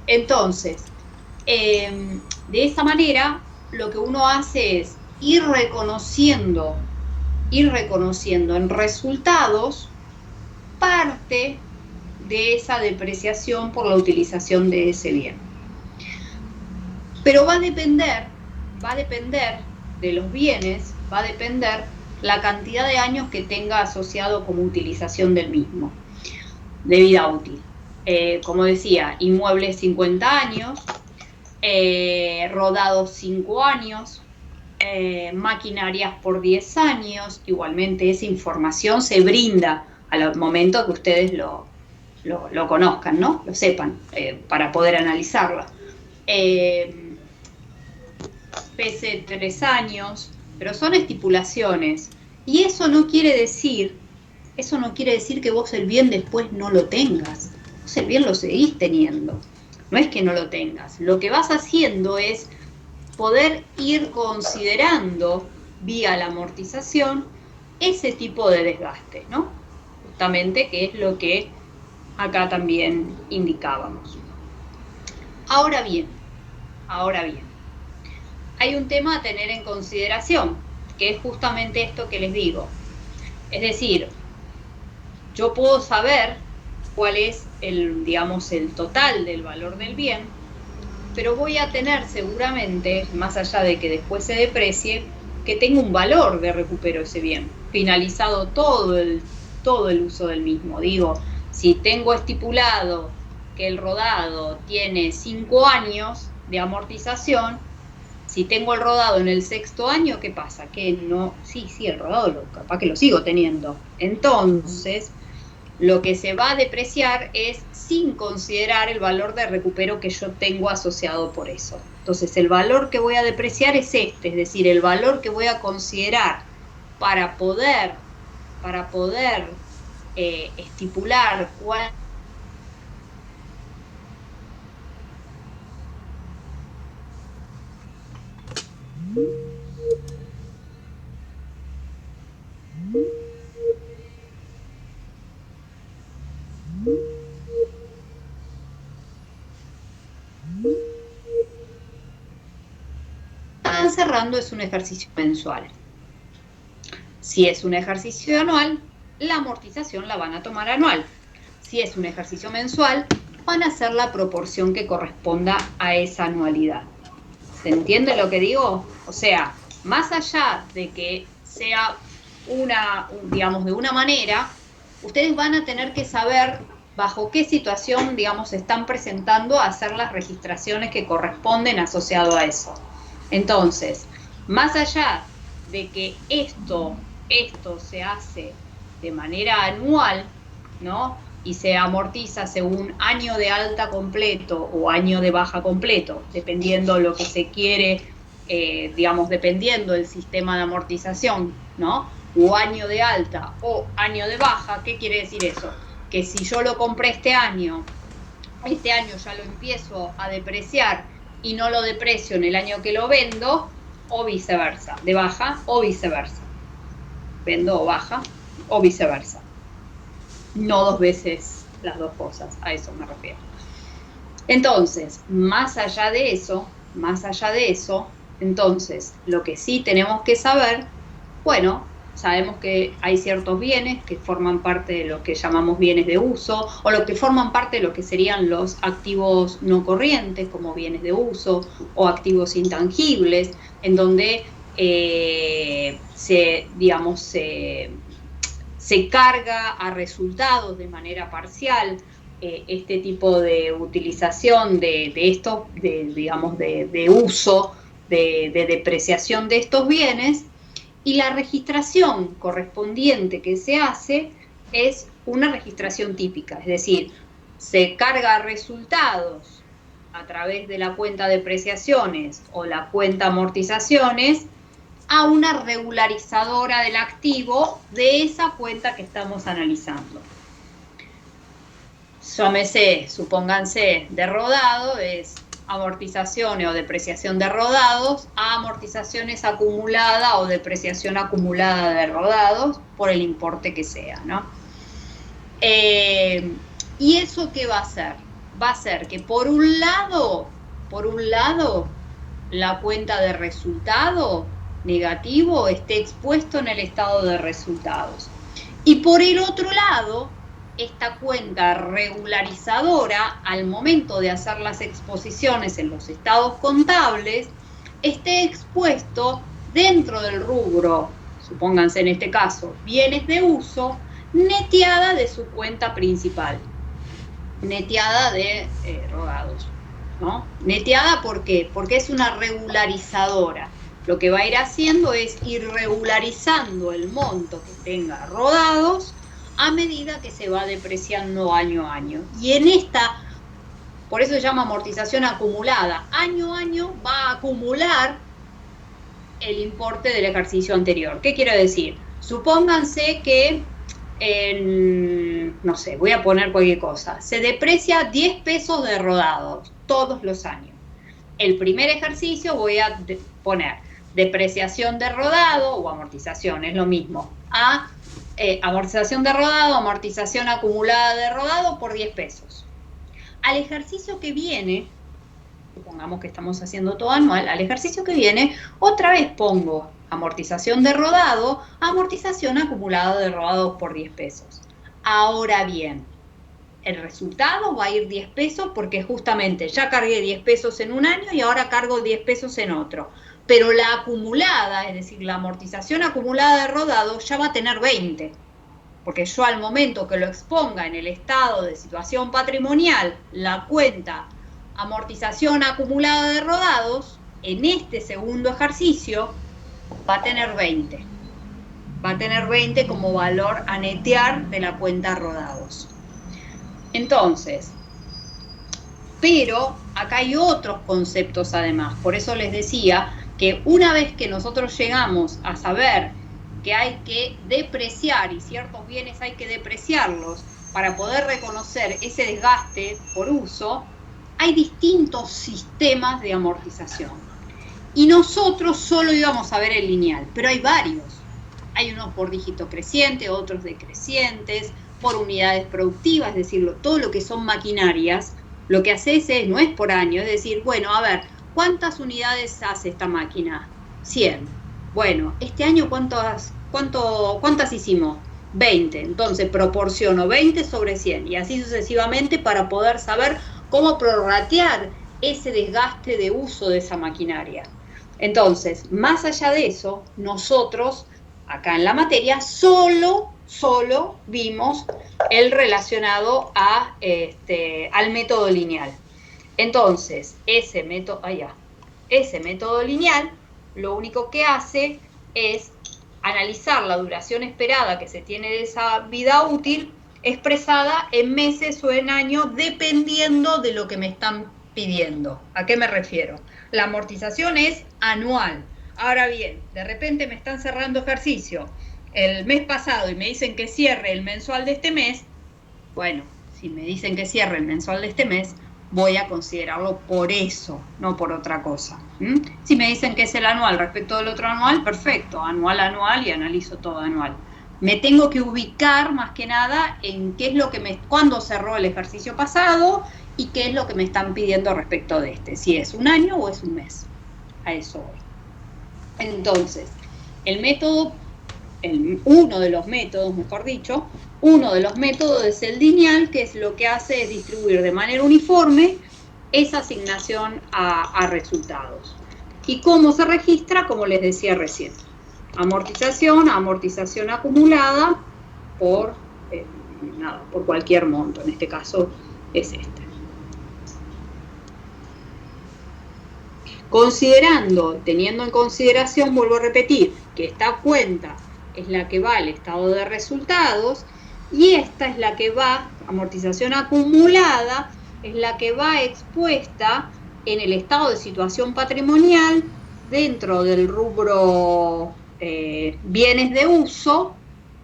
Entonces, de esa manera, lo que uno hace es ir reconociendo en resultados parte de esa depreciación por la utilización de ese bien. Pero va a depender de los bienes, va a depender la cantidad de años que tenga asociado como utilización del mismo, de vida útil. Como decía, inmuebles 50 años, rodados 5 años, maquinarias por 10 años. Igualmente esa información se brinda al momento que ustedes lo conozcan, ¿no? Lo sepan, para poder analizarla. PC 3 años, pero son estipulaciones. Y eso no quiere decir que vos el bien después no lo tengas. Vos el bien lo seguís teniendo. No es que no lo tengas. Lo que vas haciendo es poder ir considerando, vía la amortización, ese tipo de desgaste, ¿no? Justamente, que es lo que acá también indicábamos. Ahora bien, hay un tema a tener en consideración, que es justamente esto que les digo. Es decir, yo puedo saber cuál es el total del valor del bien, pero voy a tener seguramente, más allá de que después se deprecie, que tengo un valor de recupero ese bien, finalizado todo el uso del mismo. Digo, si tengo estipulado que el rodado tiene 5 años de amortización, si tengo el rodado en el 6º año, ¿qué pasa? Que no, sí, el rodado capaz que lo sigo teniendo. Entonces, lo que se va a depreciar es sin considerar el valor de recupero que yo tengo asociado por eso. Entonces, el valor que voy a depreciar es este, es decir, el valor que voy a considerar para poder estipular cuál están cerrando es un ejercicio mensual. Si es un ejercicio anual, la amortización la van a tomar anual. Si es un ejercicio mensual, van a hacer la proporción que corresponda a esa anualidad. ¿Se entiende lo que digo? O sea, más allá de que sea de una manera, ustedes van a tener que saber bajo qué situación, se están presentando a hacer las registraciones que corresponden asociado a eso. Entonces, más allá de que esto se hace de manera anual, ¿no? Y se amortiza según año de alta completo o año de baja completo, dependiendo lo que se quiere, dependiendo del sistema de amortización, ¿no? O año de alta o año de baja. ¿Qué quiere decir eso? Que si yo lo compré este año ya lo empiezo a depreciar y no lo deprecio en el año que lo vendo, o viceversa, de baja o viceversa. Vendo o baja o viceversa. No 2 veces las 2 cosas, a eso me refiero. Entonces, más allá de eso, entonces, lo que sí tenemos que saber, sabemos que hay ciertos bienes que forman parte de lo que llamamos bienes de uso, o lo que forman parte de lo que serían los activos no corrientes, como bienes de uso, o activos intangibles, en donde se carga a resultados de manera parcial este tipo de utilización de uso, de depreciación de estos bienes, y la registración correspondiente que se hace es una registración típica, es decir, se carga a resultados a través de la cuenta depreciaciones o la cuenta amortizaciones a una regularizadora del activo de esa cuenta que estamos analizando. Supónganse, de rodado es amortizaciones o depreciación de rodados a amortizaciones acumulada o depreciación acumulada de rodados por el importe que sea, ¿no? ¿Y eso qué va a hacer? Va a ser que por un lado, la cuenta de resultado negativo esté expuesto en el estado de resultados. Y por el otro lado, esta cuenta regularizadora, al momento de hacer las exposiciones en los estados contables, esté expuesto dentro del rubro, supónganse en este caso, bienes de uso, neteada de su cuenta principal, neteada de rodados, ¿no? Neteada, ¿por qué? Porque es una regularizadora. Lo que va a ir haciendo es ir regularizando el monto que tenga rodados a medida que se va depreciando año a año. Y en esta, por eso se llama amortización acumulada, año a año va a acumular el importe del ejercicio anterior. ¿Qué quiero decir? Supónganse que, no sé, voy a poner cualquier cosa, se deprecia 10 pesos de rodados todos los años. El primer ejercicio voy a poner depreciación de rodado o amortización, es lo mismo, amortización de rodado, amortización acumulada de rodado por 10 pesos. Al ejercicio que viene, supongamos que estamos haciendo todo anual, al ejercicio que viene, otra vez pongo amortización de rodado, amortización acumulada de rodados por 10 pesos. Ahora bien, el resultado va a ir 10 pesos porque justamente ya cargué 10 pesos en un año y ahora cargo 10 pesos en otro. Pero la acumulada, es decir, la amortización acumulada de rodado ya va a tener 20. Porque yo al momento que lo exponga en el estado de situación patrimonial, la cuenta amortización acumulada de rodados, en este segundo ejercicio va a tener 20. Va a tener 20 como valor a netear de la cuenta rodados. Entonces, pero acá hay otros conceptos además. Por eso les decía que una vez que nosotros llegamos a saber que hay que depreciar y ciertos bienes hay que depreciarlos para poder reconocer ese desgaste por uso, hay distintos sistemas de amortización. Y nosotros solo íbamos a ver el lineal, pero hay varios. Hay unos por dígito creciente, otros decrecientes, por unidades productivas, es decir, todo lo que son maquinarias, lo que haces no es por año, es decir, bueno, a ver, ¿cuántas unidades hace esta máquina? 100. Bueno, este año ¿cuántas hicimos? 20. Entonces proporciono 20 sobre 100 y así sucesivamente para poder saber cómo prorratear ese desgaste de uso de esa maquinaria. Entonces, más allá de eso, nosotros acá en la materia solo vimos el relacionado al método lineal. Entonces, ese método lineal lo único que hace es analizar la duración esperada que se tiene de esa vida útil expresada en meses o en años dependiendo de lo que me están pidiendo. ¿A qué me refiero? La amortización es anual. Ahora bien, de repente me están cerrando ejercicio el mes pasado y me dicen que cierre el mensual de este mes. Bueno, si me dicen que cierre el mensual de este mes, voy a considerarlo por eso, no por otra cosa. Si me dicen que es el anual respecto del otro anual, perfecto, anual y analizo todo anual. Me tengo que ubicar más que nada en qué es lo que cuándo cerró el ejercicio pasado y qué es lo que me están pidiendo respecto de este, si es un año o es un mes. A eso voy. Entonces, uno de los métodos es el lineal, que es lo que hace es distribuir de manera uniforme esa asignación a resultados. ¿Y cómo se registra? Como les decía recién, amortización acumulada por cualquier monto, en este caso es este. Teniendo en consideración, vuelvo a repetir, que esta cuenta es la que va al estado de resultados y esta es la que va, amortización acumulada, es la que va expuesta en el estado de situación patrimonial dentro del rubro bienes de uso,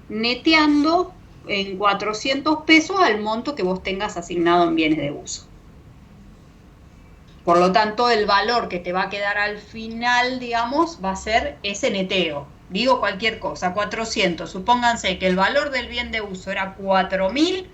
neteando en 400 pesos al monto que vos tengas asignado en bienes de uso. Por lo tanto, el valor que te va a quedar al final, digamos, va a ser ese neteo. Digo cualquier cosa, 400. Supónganse que el valor del bien de uso era 4.000.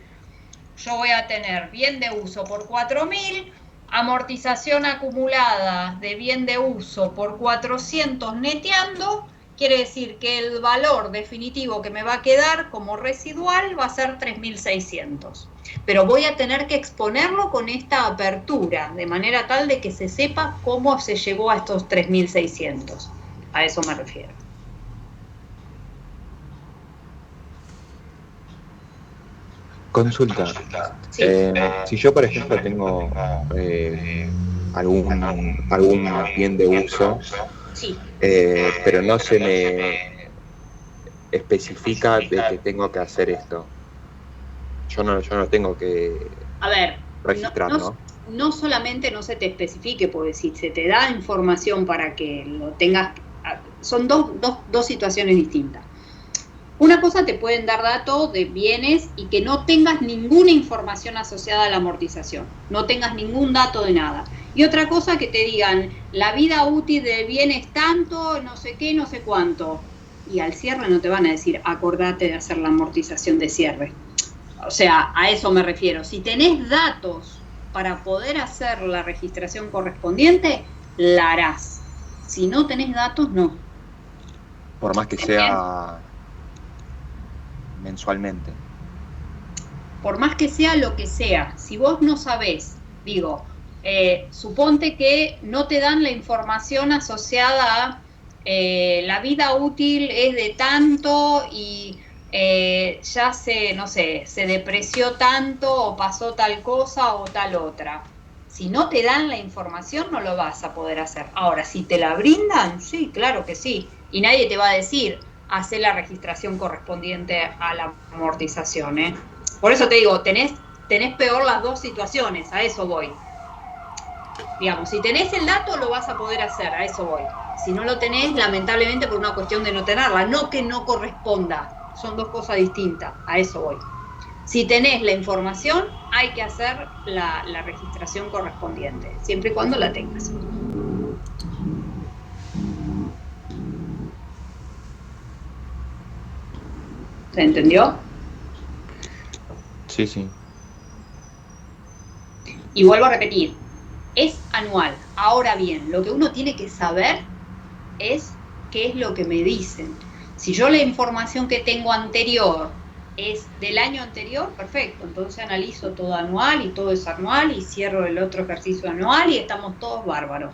Yo voy a tener bien de uso por 4.000, amortización acumulada de bien de uso por 400 neteando, quiere decir que el valor definitivo que me va a quedar como residual va a ser 3.600. Pero voy a tener que exponerlo con esta apertura, de manera tal de que se sepa cómo se llegó a estos 3.600. A eso me refiero. Consulta. Sí. Si yo, por ejemplo, tengo algún bien de uso, Sí. pero no se me especifica de que tengo que hacer esto. Yo no tengo que A ver, registrar, ¿no? No solamente no se te especifique, porque si se te da información para que lo tengas, son dos situaciones distintas. Una cosa, te pueden dar datos de bienes y que no tengas ninguna información asociada a la amortización, no tengas ningún dato de nada. Y otra cosa, que te digan, la vida útil del bien es tanto, no sé qué, no sé cuánto. Y al cierre no te van a decir, acordate de hacer la amortización de cierre. O sea, a eso me refiero. Si tenés datos para poder hacer la registración correspondiente, la harás. Si no tenés datos, no. Por más que sea mensualmente. Por más que sea lo que sea, si vos no sabés, digo, suponte que no te dan la información asociada a la vida útil es de tanto y ya no sé, se depreció tanto o pasó tal cosa o tal otra. Si no te dan la información, no lo vas a poder hacer. Ahora, si te la brindan, sí, claro que sí. Y nadie te va a decir, hacer la registración correspondiente a la amortización, ¿eh? Por eso te digo, tenés peor las dos situaciones, a eso voy. Digamos, si tenés el dato, lo vas a poder hacer, a eso voy. Si no lo tenés, lamentablemente por una cuestión de no tenerla, no que no corresponda, son dos cosas distintas, a eso voy. Si tenés la información, hay que hacer la registración correspondiente, siempre y cuando la tengas. ¿Se entendió? Sí, sí. Y vuelvo a repetir, es anual. Ahora bien, lo que uno tiene que saber es qué es lo que me dicen. Si yo la información que tengo anterior es del año anterior, perfecto, entonces analizo todo anual y todo es anual y cierro el otro ejercicio anual y estamos todos bárbaros.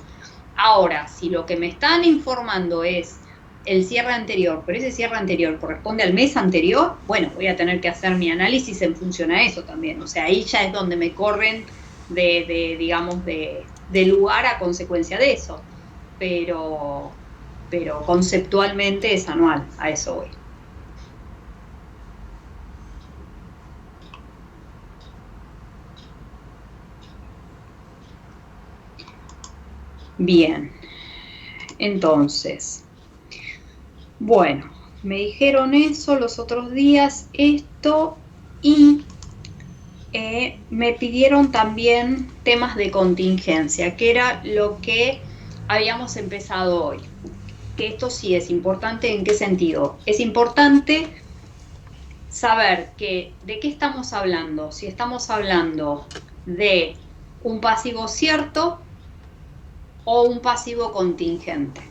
Ahora, si lo que me están informando es el cierre anterior, pero ese cierre anterior corresponde al mes anterior, bueno, voy a tener que hacer mi análisis en función a eso también. O sea, ahí ya es donde me corren de lugar a consecuencia de eso. Pero conceptualmente es anual, a eso voy. Bien, entonces, bueno, me dijeron eso los otros días, esto, y me pidieron también temas de contingencia, que era lo que habíamos empezado hoy. Que esto sí es importante, ¿en qué sentido? Es importante saber de qué estamos hablando. Si estamos hablando de un pasivo cierto o un pasivo contingente.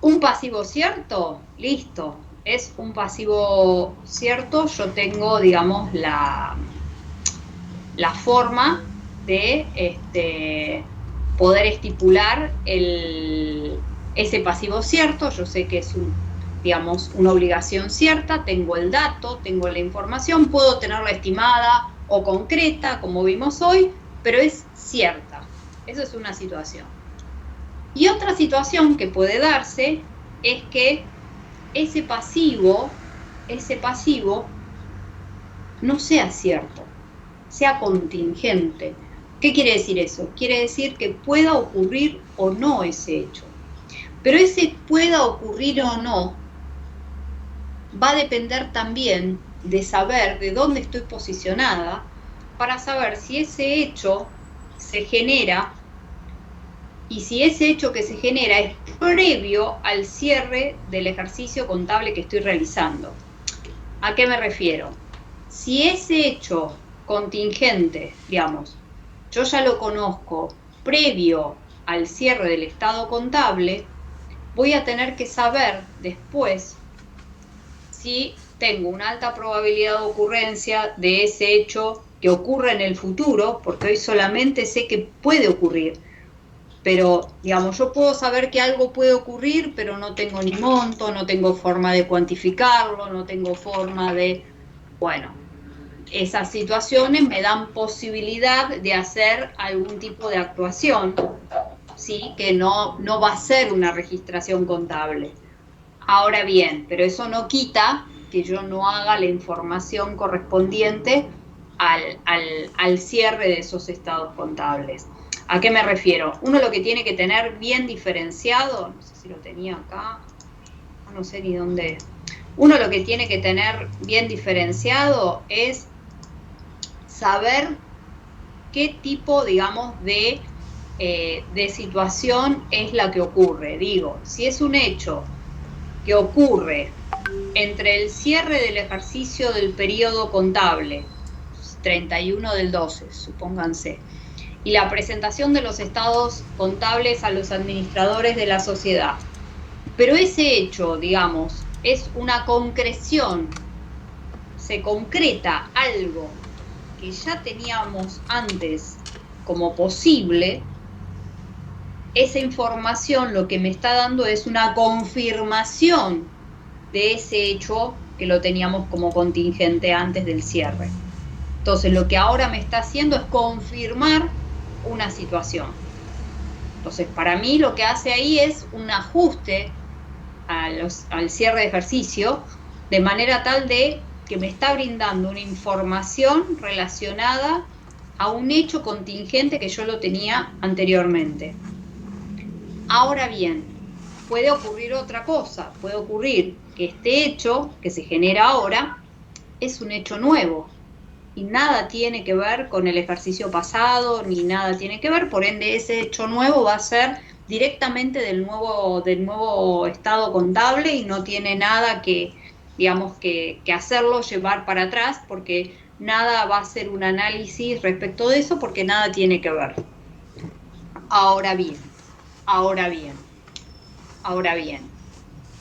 Un pasivo cierto, listo, es un pasivo cierto. Yo tengo, digamos, la forma de poder estipular ese pasivo cierto. Yo sé que es una obligación cierta, tengo el dato, tengo la información, puedo tenerla estimada o concreta, como vimos hoy, pero es cierta. Eso es una situación. Y otra situación que puede darse es que ese pasivo no sea cierto, sea contingente. ¿Qué quiere decir eso? Quiere decir que pueda ocurrir o no ese hecho. Pero ese pueda ocurrir o no va a depender también de saber de dónde estoy posicionada para saber si ese hecho se genera y si ese hecho que se genera es previo al cierre del ejercicio contable que estoy realizando. ¿A qué me refiero? Si ese hecho contingente, digamos, yo ya lo conozco previo al cierre del estado contable, voy a tener que saber después si tengo una alta probabilidad de ocurrencia de ese hecho que ocurre en el futuro, porque hoy solamente sé que puede ocurrir. Pero, digamos, yo puedo saber que algo puede ocurrir, pero no tengo ni monto, no tengo forma de cuantificarlo, no tengo forma de... Bueno, esas situaciones me dan posibilidad de hacer algún tipo de actuación, ¿sí? Que no va a ser una registración contable. Ahora bien, pero eso no quita que yo no haga la información correspondiente al cierre de esos estados contables. ¿A qué me refiero? Uno lo que tiene que tener bien diferenciado, no sé si lo tenía acá, no sé ni dónde. Uno lo que tiene que tener bien diferenciado es saber qué tipo, digamos, de situación es la que ocurre. Digo, si es un hecho que ocurre entre el cierre del ejercicio del periodo contable, 31 del 12, supónganse, y la presentación de los estados contables a los administradores de la sociedad. Pero ese hecho, digamos, es una concreción, se concreta algo que ya teníamos antes como posible, esa información lo que me está dando es una confirmación de ese hecho que lo teníamos como contingente antes del cierre. Entonces, lo que ahora me está haciendo es confirmar una situación. Entonces, para mí lo que hace ahí es un ajuste al cierre de ejercicio, de manera tal de que me está brindando una información relacionada a un hecho contingente que yo lo tenía anteriormente. Ahora bien, puede ocurrir otra cosa, puede ocurrir que este hecho que se genera ahora es un hecho nuevo y nada tiene que ver con el ejercicio pasado, ni nada tiene que ver, por ende ese hecho nuevo va a ser directamente del nuevo estado contable y no tiene nada que, digamos, que hacerlo llevar para atrás, porque nada va a ser un análisis respecto de eso, porque nada tiene que ver. Ahora bien,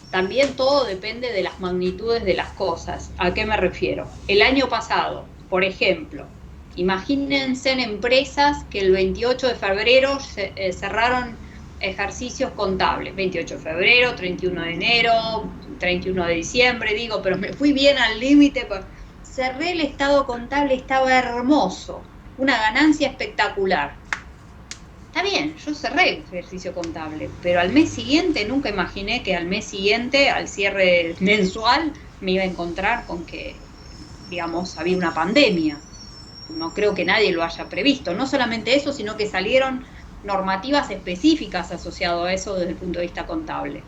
también todo depende de las magnitudes de las cosas. ¿A qué me refiero? El año pasado, por ejemplo, imagínense en empresas que el 28 de febrero cerraron ejercicios contables. 28 de febrero, 31 de enero, 31 de diciembre, digo, pero me fui bien al límite. Cerré el estado contable, estaba hermoso, una ganancia espectacular. Está bien, yo cerré el ejercicio contable, pero al mes siguiente nunca imaginé que al mes siguiente, al cierre mensual, me iba a encontrar con que, digamos, había una pandemia. No creo que nadie lo haya previsto. No solamente eso, sino que salieron normativas específicas asociadas a eso desde el punto de vista contable.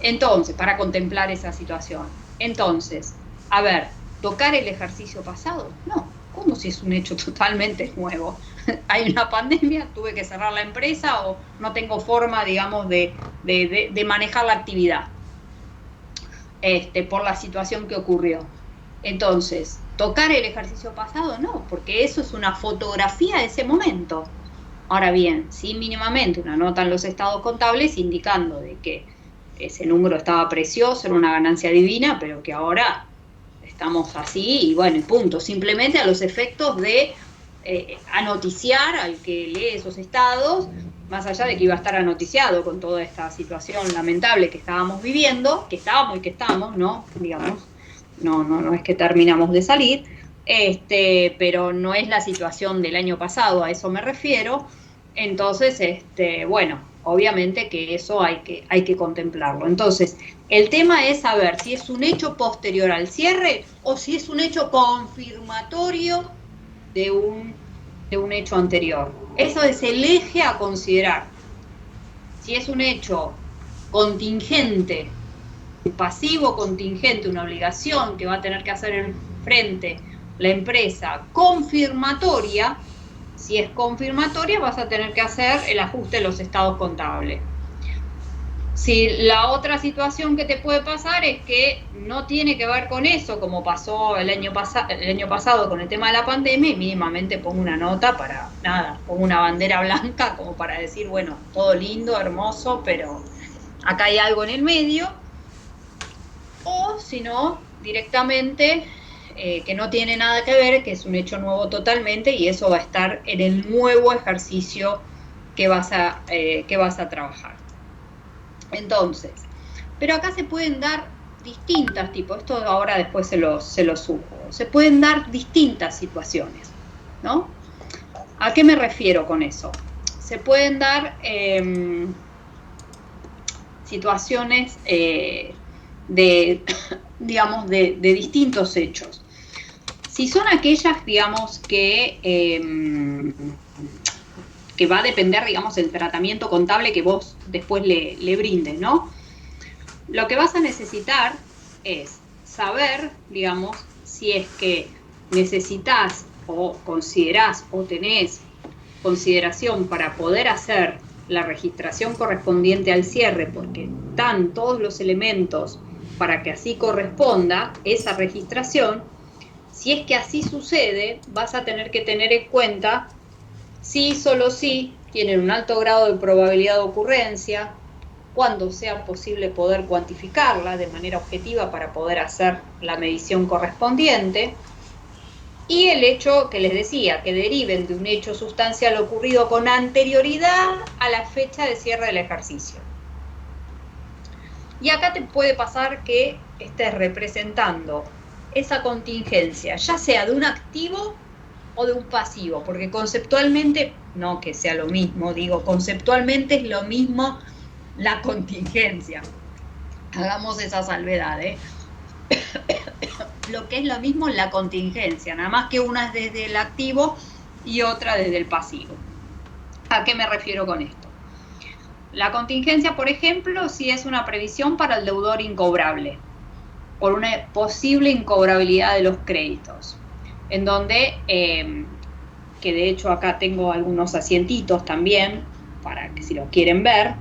Entonces, para contemplar esa situación. Entonces, a ver, ¿tocar el ejercicio pasado? No. ¿Cómo si es un hecho totalmente nuevo? Hay una pandemia, tuve que cerrar la empresa o no tengo forma, digamos, de manejar la actividad por la situación que ocurrió. Entonces, ¿tocar el ejercicio pasado? No, porque eso es una fotografía de ese momento. Ahora bien, sí mínimamente una nota en los estados contables indicando de que ese número estaba precioso, era una ganancia divina, pero que ahora estamos así y bueno, y punto. Simplemente a los efectos de anoticiar al que lee esos estados, más allá de que iba a estar anoticiado con toda esta situación lamentable que estábamos viviendo, que estábamos y que estamos, ¿no? Digamos, no es que terminamos de salir, pero no es la situación del año pasado, a eso me refiero. Entonces, bueno, obviamente que eso hay que contemplarlo. Entonces, el tema es saber si es un hecho posterior al cierre o si es un hecho confirmatorio de un hecho anterior. Eso es el eje a considerar. Si es un hecho contingente, pasivo contingente, una obligación que va a tener que hacer en frente la empresa confirmatoria, si es confirmatoria vas a tener que hacer el ajuste de los estados contables. Si la otra situación que te puede pasar es que no tiene que ver con eso, como pasó el año pasado con el tema de la pandemia, y mínimamente pongo una nota para nada, pongo una bandera blanca como para decir, bueno, todo lindo, hermoso, pero acá hay algo en el medio, o si no, directamente que no tiene nada que ver, que es un hecho nuevo totalmente, y eso va a estar en el nuevo ejercicio que vas a trabajar. Entonces, pero acá se pueden dar distintas tipos, esto ahora después se los subo, se pueden dar distintas situaciones, ¿no? ¿A qué me refiero con eso? Se pueden dar situaciones digamos, de distintos hechos. Si son aquellas, digamos, que va a depender, digamos, el tratamiento contable que vos después le brindes, ¿no? Lo que vas a necesitar es saber, digamos, si es que necesitas o considerás o tenés consideración para poder hacer la registración correspondiente al cierre, porque están todos los elementos para que así corresponda esa registración. Si es que así sucede, vas a tener que tener en cuenta si solo si tienen un alto grado de probabilidad de ocurrencia, cuando sea posible poder cuantificarla de manera objetiva para poder hacer la medición correspondiente, y el hecho que les decía, que deriven de un hecho sustancial ocurrido con anterioridad a la fecha de cierre del ejercicio. Y acá te puede pasar que estés representando esa contingencia, ya sea de un activo o de un pasivo, porque conceptualmente, no que sea lo mismo, digo, conceptualmente es lo mismo la contingencia. Hagamos esa salvedad, ¿eh? Lo que es lo mismo la contingencia, nada más que una es desde el activo y otra desde el pasivo. ¿A qué me refiero con esto? La contingencia, por ejemplo, si es una previsión para el deudor incobrable, por una posible incobrabilidad de los créditos, en donde, que de hecho acá tengo algunos asientitos también, para que si lo quieren ver,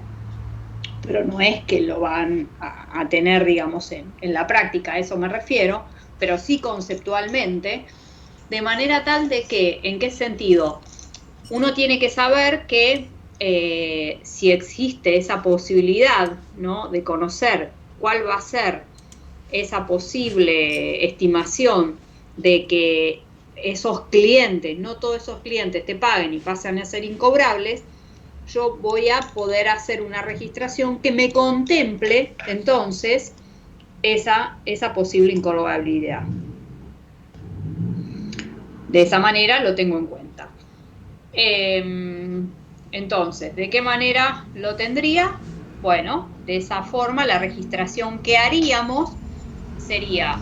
pero no es que lo van a tener, digamos, en la práctica, a eso me refiero, pero sí conceptualmente, de manera tal de que, ¿en qué sentido? Uno tiene que saber que si existe esa posibilidad, ¿no?, de conocer cuál va a ser esa posible estimación de que esos clientes, no todos esos clientes te paguen y pasen a ser incobrables, yo voy a poder hacer una registración que me contemple entonces esa posible incobrabilidad. De esa manera lo tengo en cuenta. Entonces, ¿de qué manera lo tendría? Bueno, de esa forma la registración que haríamos sería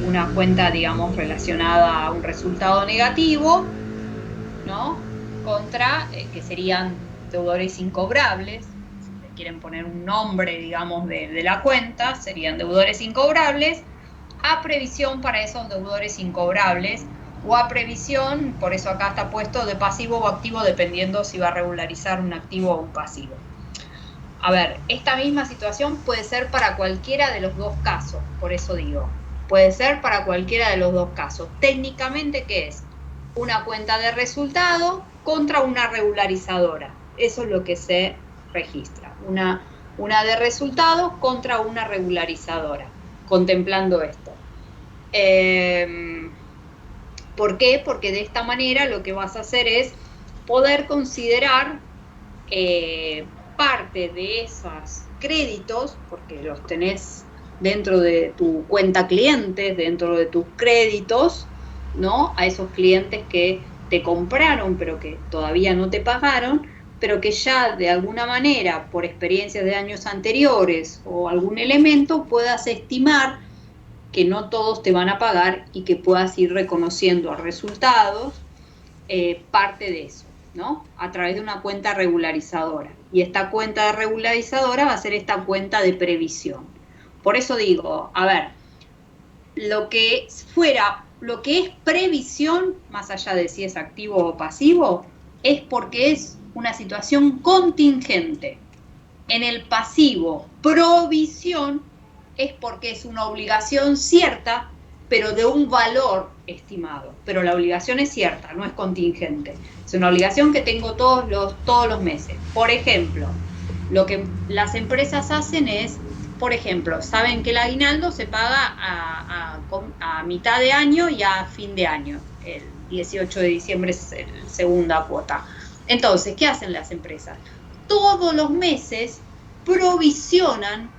una cuenta, digamos, relacionada a un resultado negativo, ¿no?, contra, que serían deudores incobrables. Si le quieren poner un nombre, digamos, de la cuenta, serían deudores incobrables, a previsión para esos deudores incobrables, o a previsión, por eso acá está puesto, de pasivo o activo, dependiendo si va a regularizar un activo o un pasivo. A ver, esta misma situación puede ser para cualquiera de los dos casos, por eso digo, puede ser para cualquiera de los dos casos. Técnicamente, ¿qué es? Una cuenta de resultado contra una regularizadora. Eso es lo que se registra. Una de resultado contra una regularizadora, contemplando esto. ¿Por qué? Porque de esta manera lo que vas a hacer es poder considerar parte de esos créditos, porque los tenés dentro de tu cuenta clientes, dentro de tus créditos, ¿no?, a esos clientes que te compraron pero que todavía no te pagaron, pero que ya de alguna manera, por experiencias de años anteriores o algún elemento, puedas estimar que no todos te van a pagar y que puedas ir reconociendo a resultados parte de eso, ¿no?, a través de una cuenta regularizadora. Y esta cuenta regularizadora va a ser esta cuenta de previsión. Por eso digo, a ver, lo que es previsión, más allá de si es activo o pasivo, es porque es una situación contingente. En el pasivo, provisión, es porque es una obligación cierta, pero de un valor estimado. Pero la obligación es cierta, no es contingente. Es una obligación que tengo todos los meses. Por ejemplo, Lo que las empresas hacen es, por ejemplo, saben que el aguinaldo se paga a mitad de año y a fin de año. El 18 de diciembre es la segunda cuota. Entonces, ¿qué hacen las empresas? Todos los meses provisionan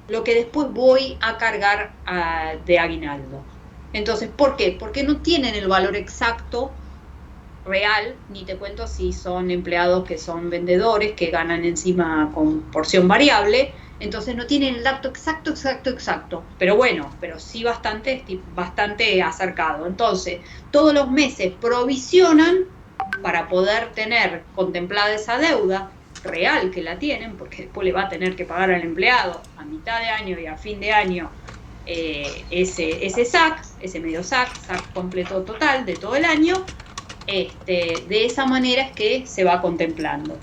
lo que después voy a cargar de aguinaldo. Entonces, ¿por qué? Porque no tienen el valor exacto real, ni te cuento si son empleados que son vendedores, que ganan encima con porción variable, entonces no tienen el dato exacto, pero bueno, pero sí bastante acercado. Entonces, todos los meses provisionan para poder tener contemplada esa deuda real que la tienen, porque después le va a tener que pagar al empleado a mitad de año y a fin de año ese SAC, ese medio SAC completo total de todo el año. De esa manera es que se va contemplando.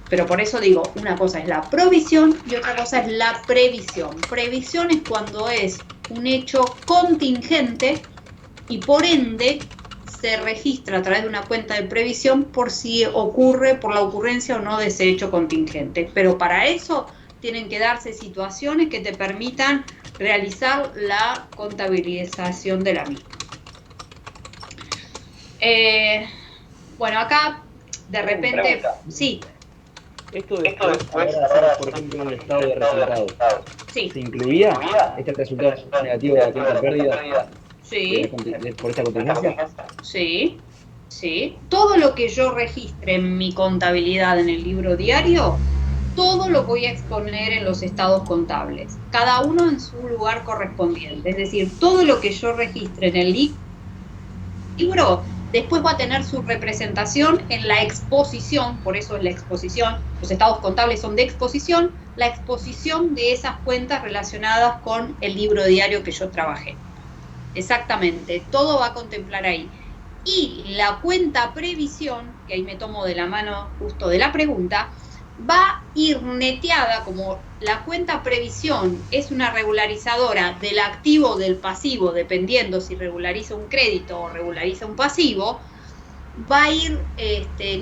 Pero por eso digo, una cosa es la provisión y otra cosa es la previsión. Previsión es cuando es un hecho contingente y por ende se registra a través de una cuenta de previsión por si ocurre, por la ocurrencia o no de ese hecho contingente. Pero para eso tienen que darse situaciones que te permitan realizar la contabilización de la misma. Bueno, acá de repente, sí. Esto de hacer, por ejemplo, un estado de resultados, Sí. ¿se incluía este resultado negativo de la cuenta de pérdida? Sí. ¿Por esta contingencia? Sí, sí. Todo lo que yo registre en mi contabilidad en el libro diario, todo lo voy a exponer en los estados contables, cada uno en su lugar correspondiente. Es decir, todo lo que yo registre en el libro, después va a tener su representación en la exposición, por eso es la exposición, los estados contables son de exposición, la exposición de esas cuentas relacionadas con el libro diario que yo trabajé. Exactamente, todo va a contemplar ahí. Y la cuenta previsión, que ahí me tomo de la mano justo de la pregunta, va a ir neteada, como la cuenta previsión es una regularizadora del activo o del pasivo, dependiendo si regulariza un crédito o regulariza un pasivo, va a ir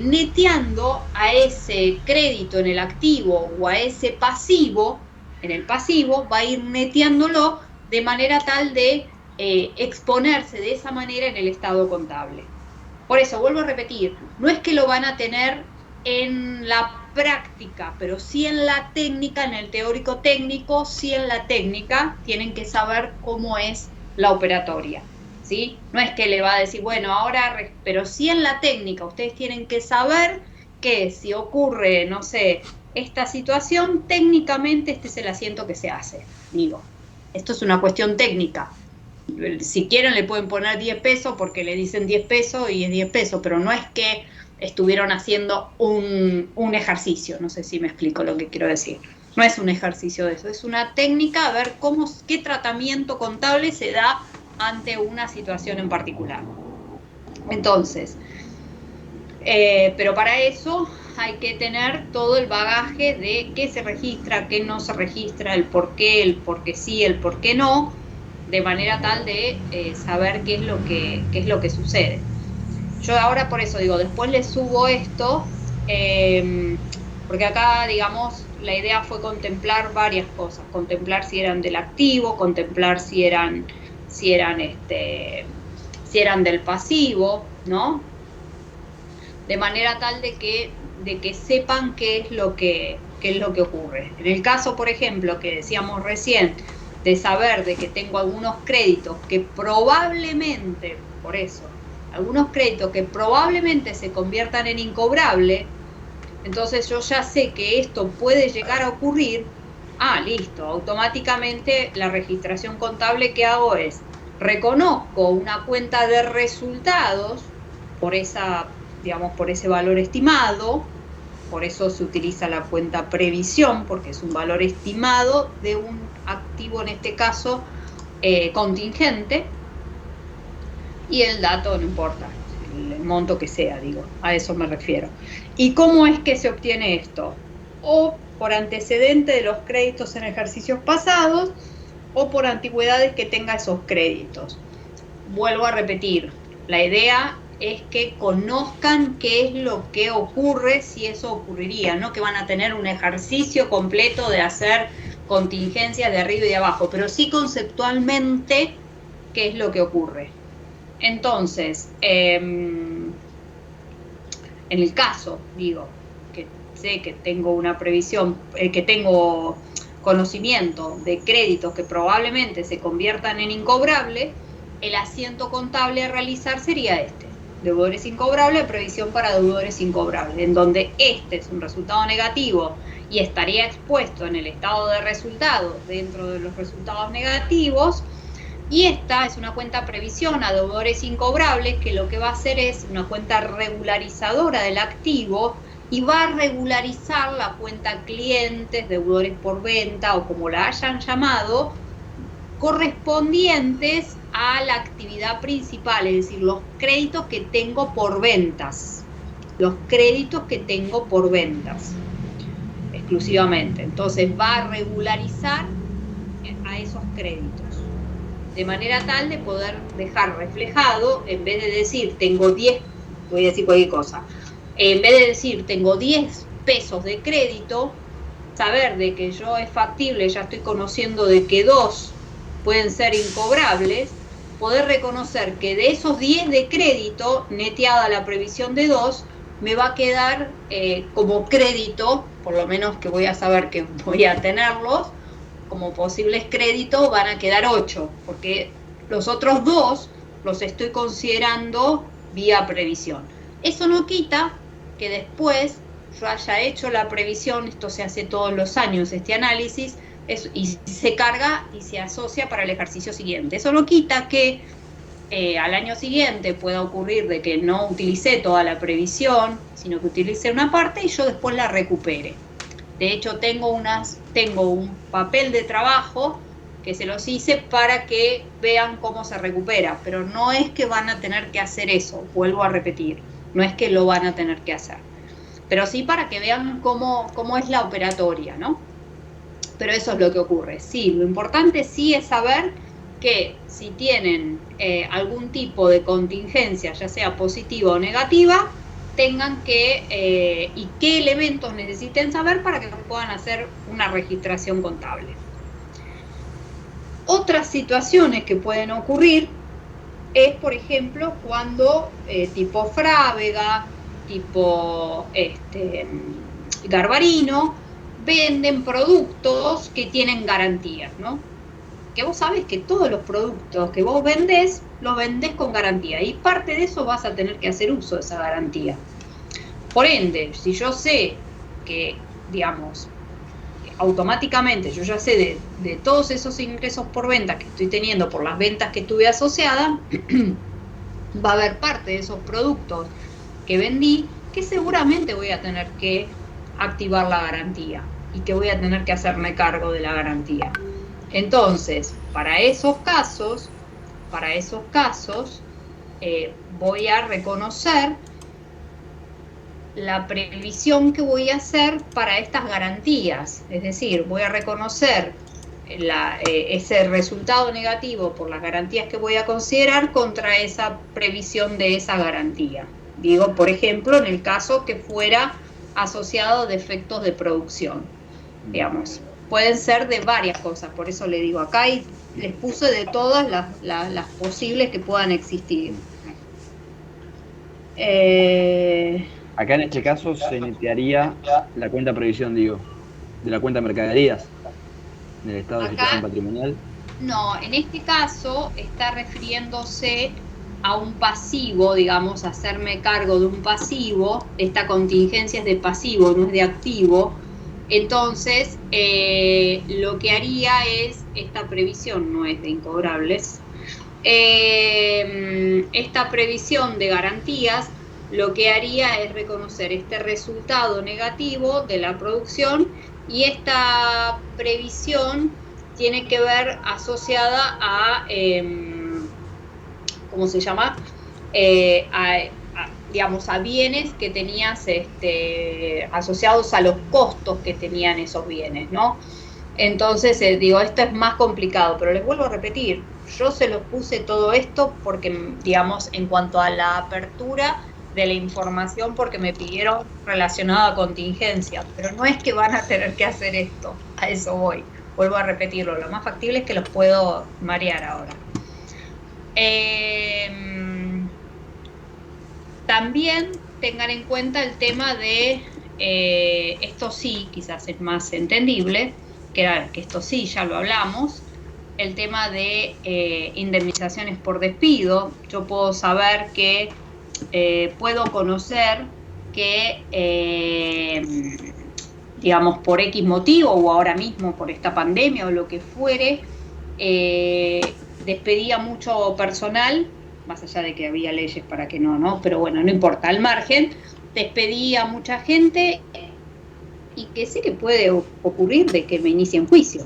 neteando a ese crédito en el activo o a ese pasivo en el pasivo, va a ir neteándolo de manera tal de exponerse de esa manera en el estado contable. Por eso, vuelvo a repetir, no es que lo van a tener en la práctica, pero sí en la técnica, en el teórico técnico, sí en la técnica, tienen que saber cómo es la operatoria, ¿sí? No es que le va a decir, bueno, ahora, pero sí en la técnica, ustedes tienen que saber que si ocurre, no sé, esta situación, técnicamente este es el asiento que se hace, digo. Esto es una cuestión técnica. Si quieren le pueden poner 10 pesos porque le dicen 10 pesos y es 10 pesos, pero no es que estuvieron haciendo un ejercicio, no sé si me explico lo que quiero decir. No es un ejercicio de eso, es una técnica a ver qué tratamiento contable se da ante una situación en particular. Entonces, pero para eso hay que tener todo el bagaje de qué se registra, qué no se registra, el por qué sí, el por qué no, de manera tal de saber qué es lo que sucede. Yo ahora por eso digo, después les subo esto, porque acá, digamos, la idea fue contemplar varias cosas, contemplar si eran del activo, contemplar si eran del pasivo, ¿no? De manera tal de que sepan qué es lo que ocurre. En el caso, por ejemplo, que decíamos recién, de saber de que tengo algunos créditos que probablemente, por eso, algunos créditos que probablemente se conviertan en incobrable, entonces yo ya sé que esto puede llegar a ocurrir, listo, automáticamente la registración contable que hago es, reconozco una cuenta de resultados por ese valor estimado, por eso se utiliza la cuenta previsión, porque es un valor estimado de un activo, en este caso, contingente, y el dato no importa, el monto que sea, digo, a eso me refiero. ¿Y cómo es que se obtiene esto? O por antecedente de los créditos en ejercicios pasados, o por antigüedades que tenga esos créditos. Vuelvo a repetir, la idea es que conozcan qué es lo que ocurre si eso ocurriría, no que van a tener un ejercicio completo de hacer contingencias de arriba y de abajo, pero sí conceptualmente qué es lo que ocurre. Entonces, en el caso, digo, que sé que tengo una previsión, que tengo conocimiento de créditos que probablemente se conviertan en incobrables, el asiento contable a realizar sería este: deudores incobrables, previsión para deudores incobrables, en donde este es un resultado negativo y estaría expuesto en el estado de resultados dentro de los resultados negativos, y esta es una cuenta previsión a deudores incobrables, que lo que va a hacer es una cuenta regularizadora del activo y va a regularizar la cuenta clientes, deudores por venta o como la hayan llamado, correspondientes a la actividad principal, es decir, los créditos que tengo por ventas. Los créditos que tengo por ventas, exclusivamente. Entonces va a regularizar a esos créditos, de manera tal de poder dejar reflejado, en vez de decir tengo 10, voy a decir cualquier cosa, en vez de decir tengo 10 pesos de crédito, saber de que yo es factible, ya estoy conociendo de que 2 pueden ser incobrables, poder reconocer que de esos 10 de crédito, neteada la previsión de 2, me va a quedar como crédito, por lo menos que voy a saber que voy a tenerlos, como posibles créditos van a quedar 8, porque los otros 2 los estoy considerando vía previsión. Eso no quita que después yo haya hecho la previsión, esto se hace todos los años, este análisis, y se carga y se asocia para el ejercicio siguiente. Eso no quita que al año siguiente pueda ocurrir de que no utilicé toda la previsión, sino que utilicé una parte y yo después la recupere. De hecho, tengo un papel de trabajo que se los hice para que vean cómo se recupera, pero no es que van a tener que hacer eso, vuelvo a repetir, no es que lo van a tener que hacer, pero sí para que vean cómo es la operatoria, ¿no? Pero eso es lo que ocurre. Sí, lo importante sí es saber que si tienen algún tipo de contingencia, ya sea positiva o negativa, tengan que, y qué elementos necesiten saber para que puedan hacer una registración contable. Otras situaciones que pueden ocurrir es, por ejemplo, cuando tipo Frávega, tipo Garbarino, venden productos que tienen garantías, ¿no? Que vos sabés que todos los productos que vos vendés, los vendés con garantía, y parte de eso vas a tener que hacer uso de esa garantía. Por ende, si yo sé que, digamos, automáticamente yo ya sé de todos esos ingresos por venta que estoy teniendo por las ventas que tuve asociadas, va a haber parte de esos productos que vendí que seguramente voy a tener que activar la garantía y que voy a tener que hacerme cargo de la garantía. Entonces, para esos casos, voy a reconocer la previsión que voy a hacer para estas garantías. Es decir, voy a reconocer ese resultado negativo por las garantías que voy a considerar contra esa previsión de esa garantía. Digo, por ejemplo, en el caso que fuera asociado a defectos de producción, digamos. Pueden ser de varias cosas, por eso le digo acá, y les puse de todas las posibles que puedan existir. Acá en este caso se netearía la cuenta previsión, digo, de la cuenta mercaderías, del estado de situación patrimonial. No, en este caso está refiriéndose a un pasivo, digamos, hacerme cargo de un pasivo. Esta contingencia es de pasivo, no es de activo. Entonces, lo que haría es, esta previsión no es de incobrables, esta previsión de garantías, lo que haría es reconocer este resultado negativo de la producción, y esta previsión tiene que ver asociada a, ¿cómo se llama? Digamos, a bienes que tenías asociados a los costos que tenían esos bienes, ¿no? Entonces, digo, esto es más complicado, pero les vuelvo a repetir, yo se los puse todo esto porque, digamos, en cuanto a la apertura de la información, porque me pidieron relacionado a contingencia, pero no es que van a tener que hacer esto, a eso voy. Vuelvo a repetirlo, lo más factible es que los puedo marear ahora. También tengan en cuenta el tema de, esto sí, quizás es más entendible, que esto sí, ya lo hablamos, el tema de indemnizaciones por despido. Yo puedo saber que, puedo conocer que, digamos, por X motivo, o ahora mismo por esta pandemia o lo que fuere, despedía mucho personal, más allá de que había leyes para que no, pero bueno, no importa, al margen, despedía mucha gente y que sé que puede ocurrir de que me inicien juicio.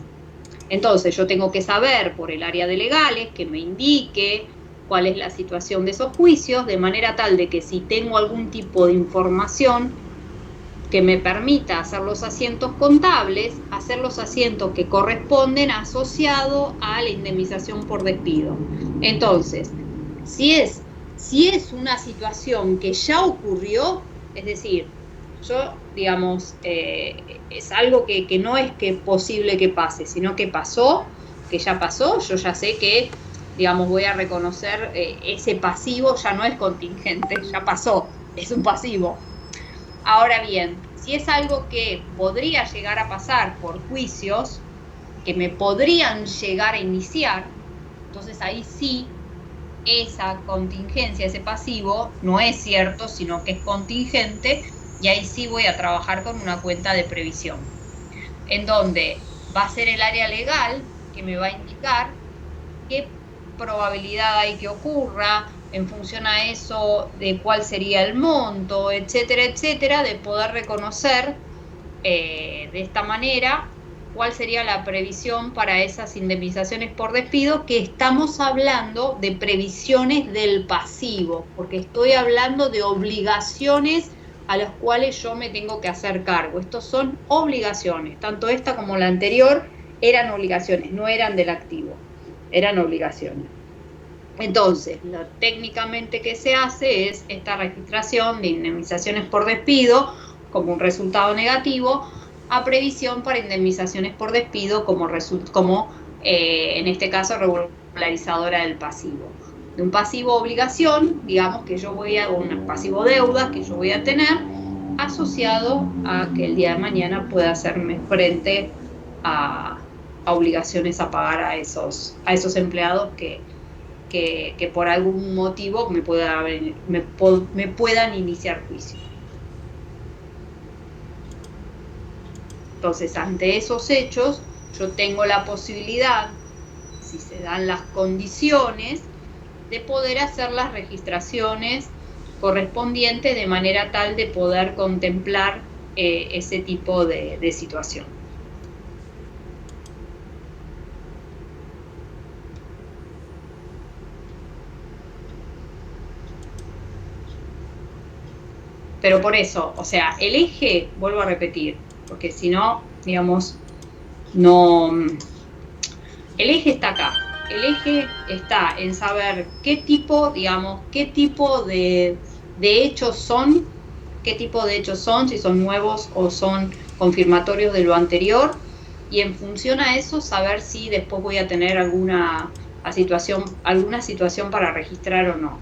Entonces yo tengo que saber por el área de legales que me indique cuál es la situación de esos juicios, de manera tal de que si tengo algún tipo de información que me permita hacer los asientos contables, hacer los asientos que corresponden asociado a la indemnización por despido. Entonces, si es una situación que ya ocurrió, es decir, yo, digamos, es algo que no es que posible que pase, sino que pasó, que ya pasó, yo ya sé que, digamos, voy a reconocer ese pasivo, ya no es contingente, ya pasó, es un pasivo. Ahora bien, si es algo que podría llegar a pasar por juicios, que me podrían llegar a iniciar, entonces ahí sí, esa contingencia, ese pasivo, no es cierto, sino que es contingente, y ahí sí voy a trabajar con una cuenta de previsión, en donde va a ser el área legal que me va a indicar qué probabilidad hay que ocurra, en función a eso, de cuál sería el monto, etcétera, etcétera, de poder reconocer de esta manera cuál sería la previsión para esas indemnizaciones por despido, que estamos hablando de previsiones del pasivo, porque estoy hablando de obligaciones a las cuales yo me tengo que hacer cargo. Estos son obligaciones, tanto esta como la anterior eran obligaciones, no eran del activo, eran obligaciones. Entonces, lo técnicamente que se hace es esta registración de indemnizaciones por despido como un resultado negativo a previsión para indemnizaciones por despido como en este caso regularizadora del pasivo. De un pasivo obligación, digamos que yo voy a un pasivo deuda que yo voy a tener asociado a que el día de mañana pueda hacerme frente a obligaciones a pagar a esos empleados que por algún motivo me puedan iniciar juicio. Entonces, ante esos hechos, yo tengo la posibilidad, si se dan las condiciones, de poder hacer las registraciones correspondientes de manera tal de poder contemplar ese tipo de situación. Pero por eso, o sea, el eje, vuelvo a repetir, porque si no, digamos, no... El eje está acá. El eje está en saber qué tipo, digamos, qué tipo de hechos son, si son nuevos o son confirmatorios de lo anterior, y en función a eso saber si después voy a tener alguna situación para registrar o no.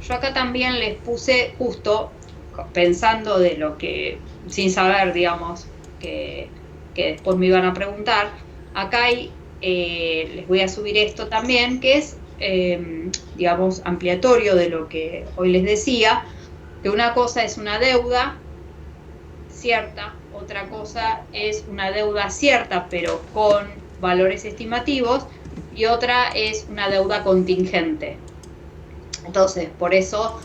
Yo acá también les puse justo, pensando de lo que, sin saber, digamos, que después me iban a preguntar, acá hay, les voy a subir esto también, que es, digamos, ampliatorio de lo que hoy les decía, que una cosa es una deuda cierta, otra cosa es una deuda cierta, pero con valores estimativos, y otra es una deuda contingente. Entonces, por eso,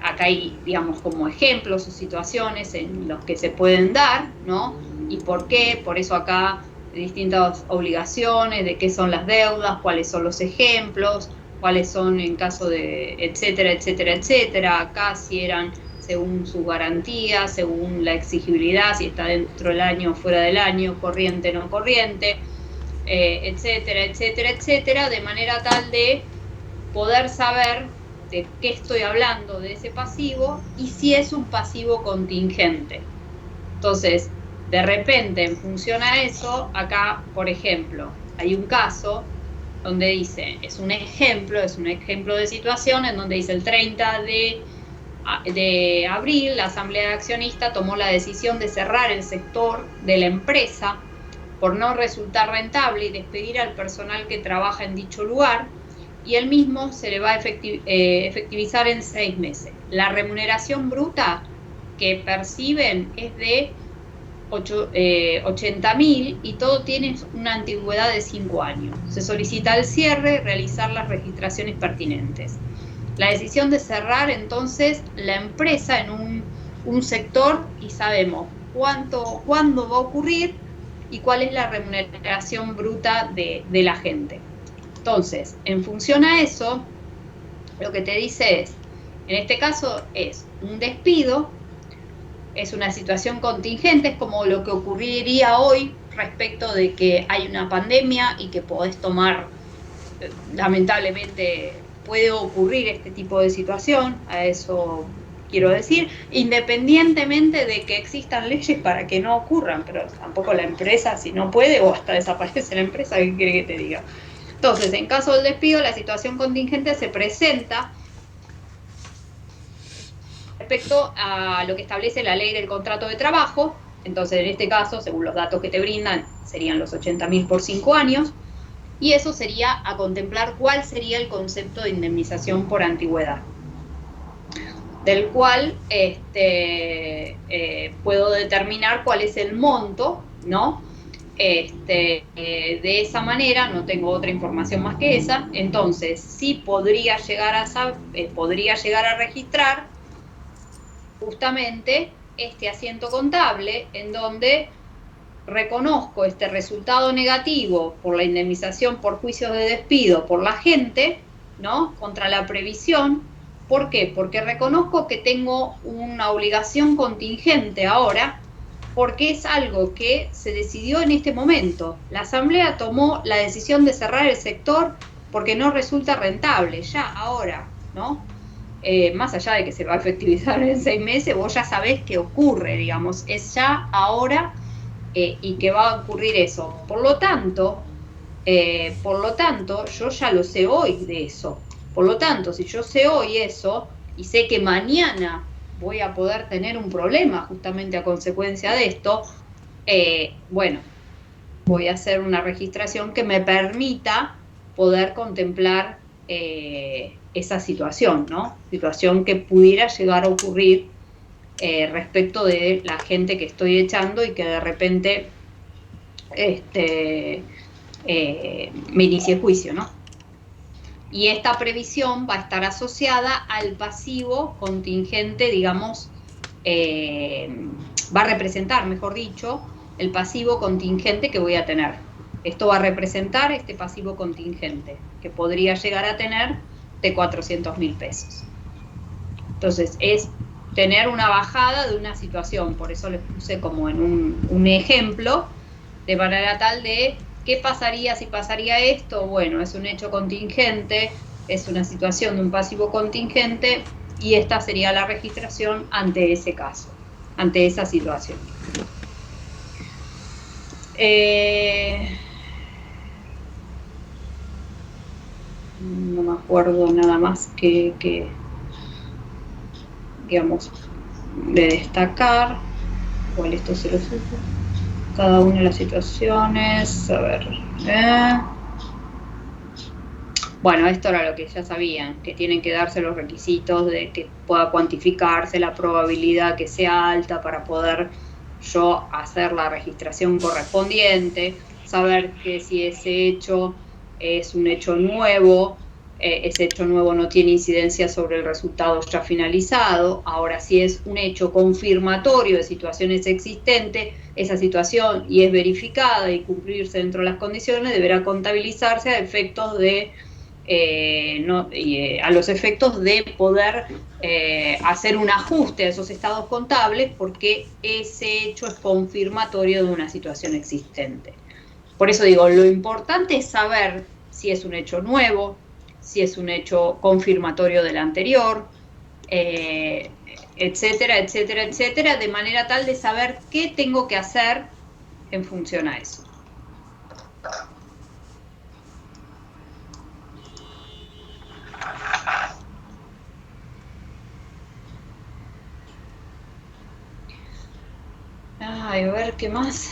acá hay, digamos, como ejemplos o situaciones en los que se pueden dar, ¿no? ¿Y por qué? Por eso acá distintas obligaciones, de qué son las deudas, cuáles son los ejemplos, cuáles son en caso de etcétera, etcétera, etcétera. Acá si eran según su garantía, según la exigibilidad, si está dentro del año o fuera del año, corriente, no corriente. etcétera, etcétera, etcétera, de manera tal de poder saber de qué estoy hablando de ese pasivo y si es un pasivo contingente. Entonces, de repente, en función a eso, acá, por ejemplo, hay un caso donde dice, es un ejemplo de situación en donde dice el 30 de abril, la Asamblea de Accionistas tomó la decisión de cerrar el sector de la empresa por no resultar rentable y despedir al personal que trabaja en dicho lugar, y el mismo se le va a efectivizar en 6 meses. La remuneración bruta que perciben es de 80.000 y todo tiene una antigüedad de 5 años. Se solicita al cierre realizar las registraciones pertinentes. La decisión de cerrar entonces la empresa en un sector y sabemos cuándo va a ocurrir y cuál es la remuneración bruta de la gente. Entonces, en función a eso, lo que te dice es, en este caso es un despido, es una situación contingente, es como lo que ocurriría hoy respecto de que hay una pandemia y que podés tomar, lamentablemente puede ocurrir este tipo de situación, a eso quiero decir, independientemente de que existan leyes para que no ocurran, pero tampoco la empresa, si no puede, o hasta desaparece la empresa, ¿qué quiere que te diga? Entonces, en caso del despido, la situación contingente se presenta respecto a lo que establece la ley del contrato de trabajo. Entonces, en este caso, según los datos que te brindan, serían los 80.000 por 5 años, y eso sería a contemplar cuál sería el concepto de indemnización por antigüedad, del cual puedo determinar cuál es el monto, ¿no? De esa manera, no tengo otra información más que esa, entonces sí podría llegar a registrar justamente este asiento contable en donde reconozco este resultado negativo por la indemnización por juicios de despido por la gente, ¿no? Contra la previsión. ¿Por qué? Porque reconozco que tengo una obligación contingente ahora, porque es algo que se decidió en este momento. La Asamblea tomó la decisión de cerrar el sector porque no resulta rentable, ya ahora, ¿no? Más allá de que se va a efectivizar en 6 meses, vos ya sabés qué ocurre, digamos, es ya ahora y que va a ocurrir eso. Por lo tanto, yo ya lo sé hoy de eso. Por lo tanto, si yo sé hoy eso y sé que mañana voy a poder tener un problema justamente a consecuencia de esto, bueno, voy a hacer una registración que me permita poder contemplar esa situación, ¿no? Situación que pudiera llegar a ocurrir respecto de la gente que estoy echando y que de repente me inicie juicio, ¿no? Y esta previsión va a estar asociada al pasivo contingente, digamos, va a representar, mejor dicho, el pasivo contingente que voy a tener. Esto va a representar este pasivo contingente, que podría llegar a tener de 400.000 pesos. Entonces, es tener una bajada de una situación, por eso les puse como en un ejemplo, de manera tal de ¿qué pasaría si pasaría esto? Bueno, es un hecho contingente, es una situación de un pasivo contingente y esta sería la registración ante ese caso, ante esa situación. No me acuerdo nada más que digamos, de destacar. Igual esto se lo supo. Cada una de las situaciones, a ver. Bueno, esto era lo que ya sabían, que tienen que darse los requisitos de que pueda cuantificarse la probabilidad que sea alta para poder yo hacer la registración correspondiente, saber que si ese hecho es un hecho nuevo, ese hecho nuevo no tiene incidencia sobre el resultado ya finalizado. Ahora, si es un hecho confirmatorio de situaciones existentes, esa situación y es verificada y cumplirse dentro de las condiciones, deberá contabilizarse a efectos de a los efectos de poder hacer un ajuste a esos estados contables porque ese hecho es confirmatorio de una situación existente. Por eso digo, lo importante es saber si es un hecho nuevo, si es un hecho confirmatorio del anterior, etcétera, etcétera, etcétera, de manera tal de saber qué tengo que hacer en función a eso. Ay, a ver, ¿qué más?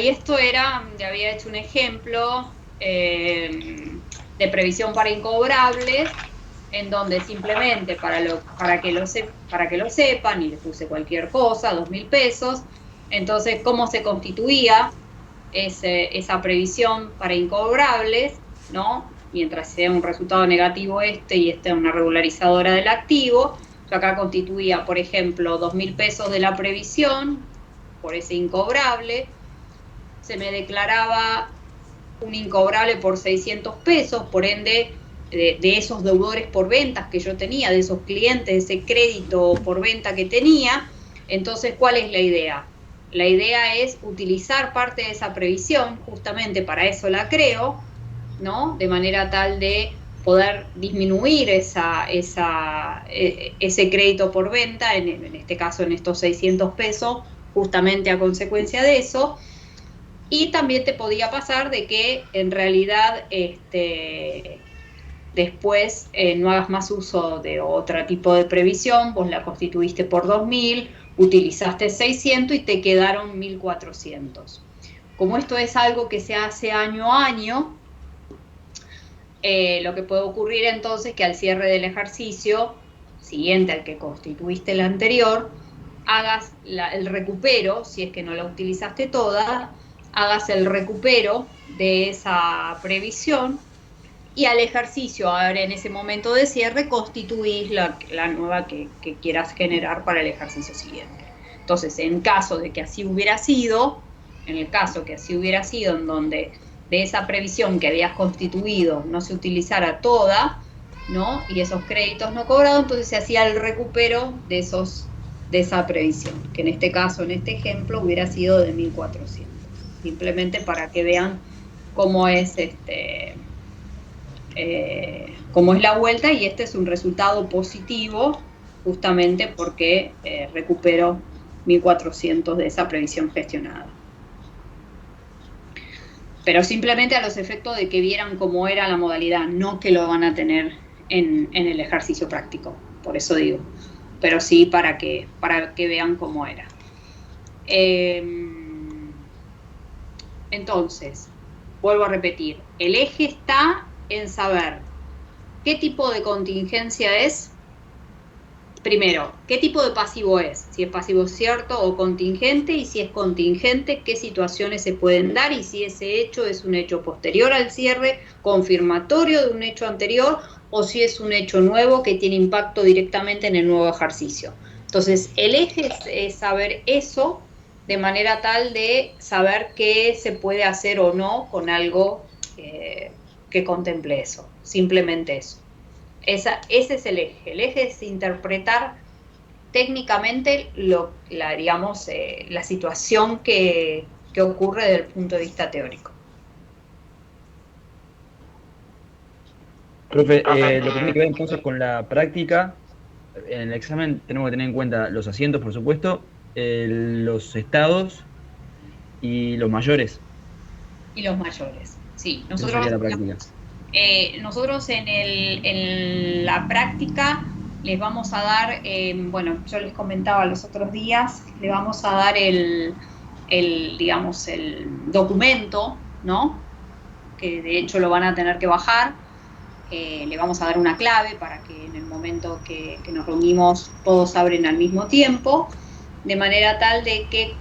Y esto era, ya había hecho un ejemplo de previsión para incobrables, en donde simplemente para que lo sepan, y le puse cualquier cosa, 2.000 pesos, entonces, ¿cómo se constituía esa previsión para incobrables, ¿no? Mientras sea un resultado negativo y una regularizadora del activo, yo acá constituía, por ejemplo, 2.000 pesos de la previsión por ese incobrable, se me declaraba un incobrable por 600 pesos, por ende, de esos deudores por ventas que yo tenía, de esos clientes, ese crédito por venta que tenía. Entonces, ¿cuál es la idea? La idea es utilizar parte de esa previsión, justamente para eso la creo, ¿no? De manera tal de poder disminuir ese crédito por venta, en este caso en estos 600 pesos, justamente a consecuencia de eso. Y también te podía pasar de que en realidad después no hagas más uso de otro tipo de previsión, vos la constituiste por 2.000, utilizaste 600 y te quedaron 1.400. Como esto es algo que se hace año a año, lo que puede ocurrir entonces es que al cierre del ejercicio siguiente al que constituiste el anterior, hagas el recupero, si es que no la utilizaste toda, hagas el recupero de esa previsión y al ejercicio, ahora en ese momento de cierre, constituís la nueva que quieras generar para el ejercicio siguiente. Entonces, en caso de que así hubiera sido, en el caso que así hubiera sido, en donde de esa previsión que habías constituido no se utilizara toda, ¿no? Y esos créditos no cobrados, entonces se hacía el recupero de esa previsión, que en este caso, en este ejemplo, hubiera sido de 1.400. Simplemente para que vean cómo es cómo es la vuelta, y este es un resultado positivo justamente porque recupero 1.400 de esa previsión gestionada. Pero simplemente a los efectos de que vieran cómo era la modalidad, no que lo van a tener en el ejercicio práctico, por eso digo, pero sí para que vean cómo era. Entonces, vuelvo a repetir, el eje está en saber qué tipo de contingencia es. Primero, ¿qué tipo de pasivo es? Si es pasivo cierto o contingente, y si es contingente, ¿qué situaciones se pueden dar? Y si ese hecho es un hecho posterior al cierre, confirmatorio de un hecho anterior, o si es un hecho nuevo que tiene impacto directamente en el nuevo ejercicio. Entonces, el eje es saber eso, de manera tal de saber qué se puede hacer o no con algo que contemple eso, simplemente eso. Ese es el eje. El eje es interpretar técnicamente la situación que ocurre desde el punto de vista teórico. Profe, lo que tiene que ver entonces con la práctica, en el examen tenemos que tener en cuenta los asientos, por supuesto, los estados y los mayores. Y los mayores, sí. Nosotros en la práctica les vamos a dar, bueno, yo les comentaba los otros días, le vamos a dar el documento, ¿no? Que de hecho lo van a tener que bajar. Le vamos a dar una clave para que en el momento que nos reunimos todos abren al mismo tiempo, de manera tal de que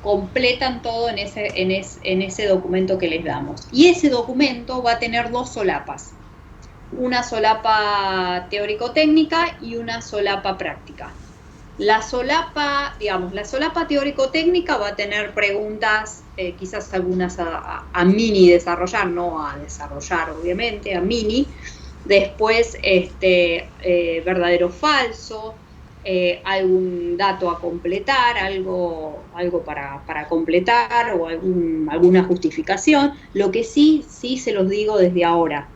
completan todo en ese documento que les damos. Y ese documento va a tener dos solapas, una solapa teórico-técnica y una solapa práctica. La solapa teórico-técnica va a tener preguntas, quizás algunas a mini desarrollar, no a desarrollar obviamente, a mini. Después, verdadero o falso, algún dato a completar, algo para completar o alguna justificación. Lo que sí se los digo desde ahora.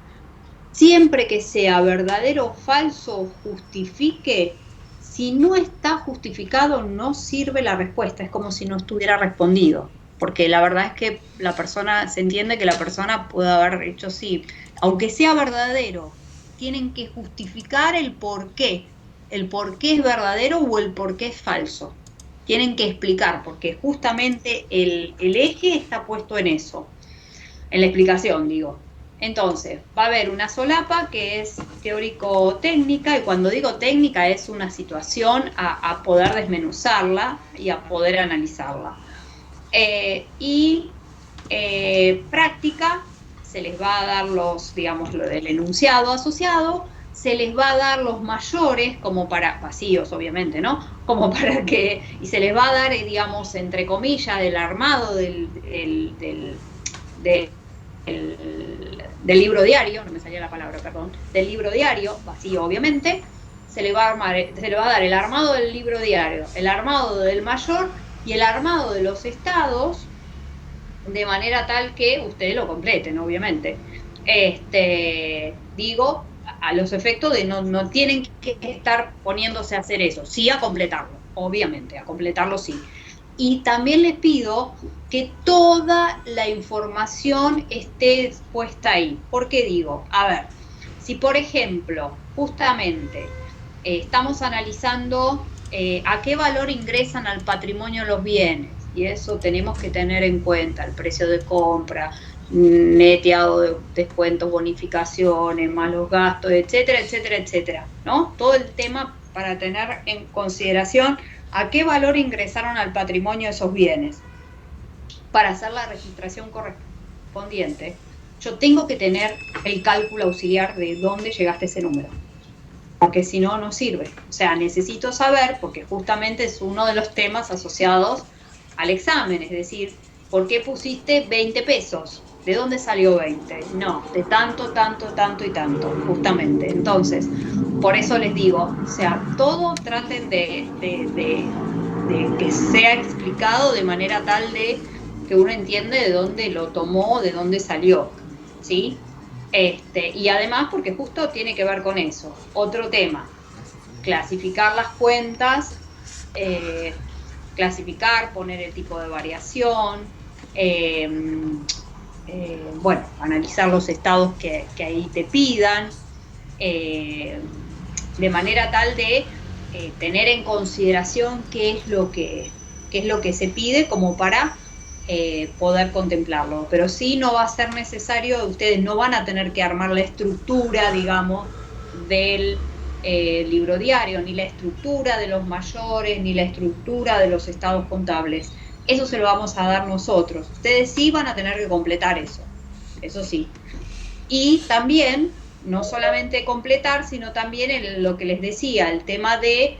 Siempre que sea verdadero o falso, justifique. Si no está justificado, no sirve la respuesta. Es como si no estuviera respondido. Porque la verdad es que la persona, se entiende que la persona puede haber hecho sí. Aunque sea verdadero, tienen que justificar el por qué. El por qué es verdadero o el por qué es falso. Tienen que explicar, porque justamente el eje está puesto en eso. En la explicación, digo. Entonces, va a haber una solapa que es teórico-técnica, y cuando digo técnica es una situación a poder desmenuzarla y a poder analizarla. Práctica, se les va a dar los, digamos, lo del enunciado asociado, se les va a dar los mayores, como para, vacíos obviamente, ¿no? Como para que, y se les va a dar, digamos, entre comillas, el armado del libro diario, no me salía la palabra, perdón, del libro diario, vacío obviamente, se le va a dar el armado del libro diario, el armado del mayor y el armado de los estados, de manera tal que ustedes lo completen, obviamente. Digo, a los efectos de no tienen que estar poniéndose a hacer eso, sí a completarlo, obviamente, a completarlo sí. Y también les pido que toda la información esté puesta ahí. ¿Por qué digo? A ver, si por ejemplo, justamente, estamos analizando a qué valor ingresan al patrimonio los bienes, y eso tenemos que tener en cuenta, el precio de compra, neteado de descuentos, bonificaciones, más los gastos, etcétera, etcétera, etcétera, ¿no? Todo el tema para tener en consideración a qué valor ingresaron al patrimonio esos bienes. Para hacer la registración correspondiente, yo tengo que tener el cálculo auxiliar de dónde llegaste a ese número, porque si no, no sirve. O sea, necesito saber, porque justamente es uno de los temas asociados al examen, es decir, ¿por qué pusiste 20 pesos? ¿De dónde salió 20? No, de tanto, tanto, tanto y tanto, justamente. Entonces, por eso les digo, o sea, todo traten de que sea explicado de manera tal de que uno entiende de dónde lo tomó, de dónde salió, ¿sí? Y además porque justo tiene que ver con eso. Otro tema, clasificar las cuentas, clasificar, poner el tipo de variación, bueno, analizar los estados que ahí te pidan, de manera tal de tener en consideración qué es lo que se pide como para poder contemplarlo. Pero sí no va a ser necesario, ustedes no van a tener que armar la estructura, digamos, del libro diario, ni la estructura de los mayores, ni la estructura de los estados contables. Eso se lo vamos a dar nosotros. Ustedes sí van a tener que completar eso sí. Y también, no solamente completar, sino también lo que les decía, el tema de,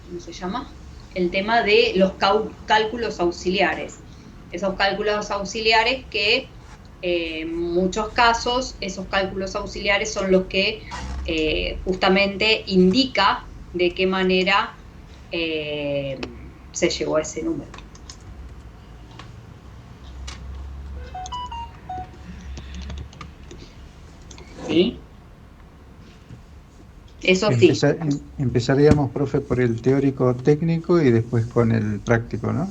¿cómo se llama? El tema de los cálculos auxiliares. Esos cálculos auxiliares que en muchos casos, esos cálculos auxiliares son los que justamente indica de qué manera se llegó a ese número. ¿Sí? Eso sí. Empezaríamos, profe, por el teórico técnico y después con el práctico, ¿no?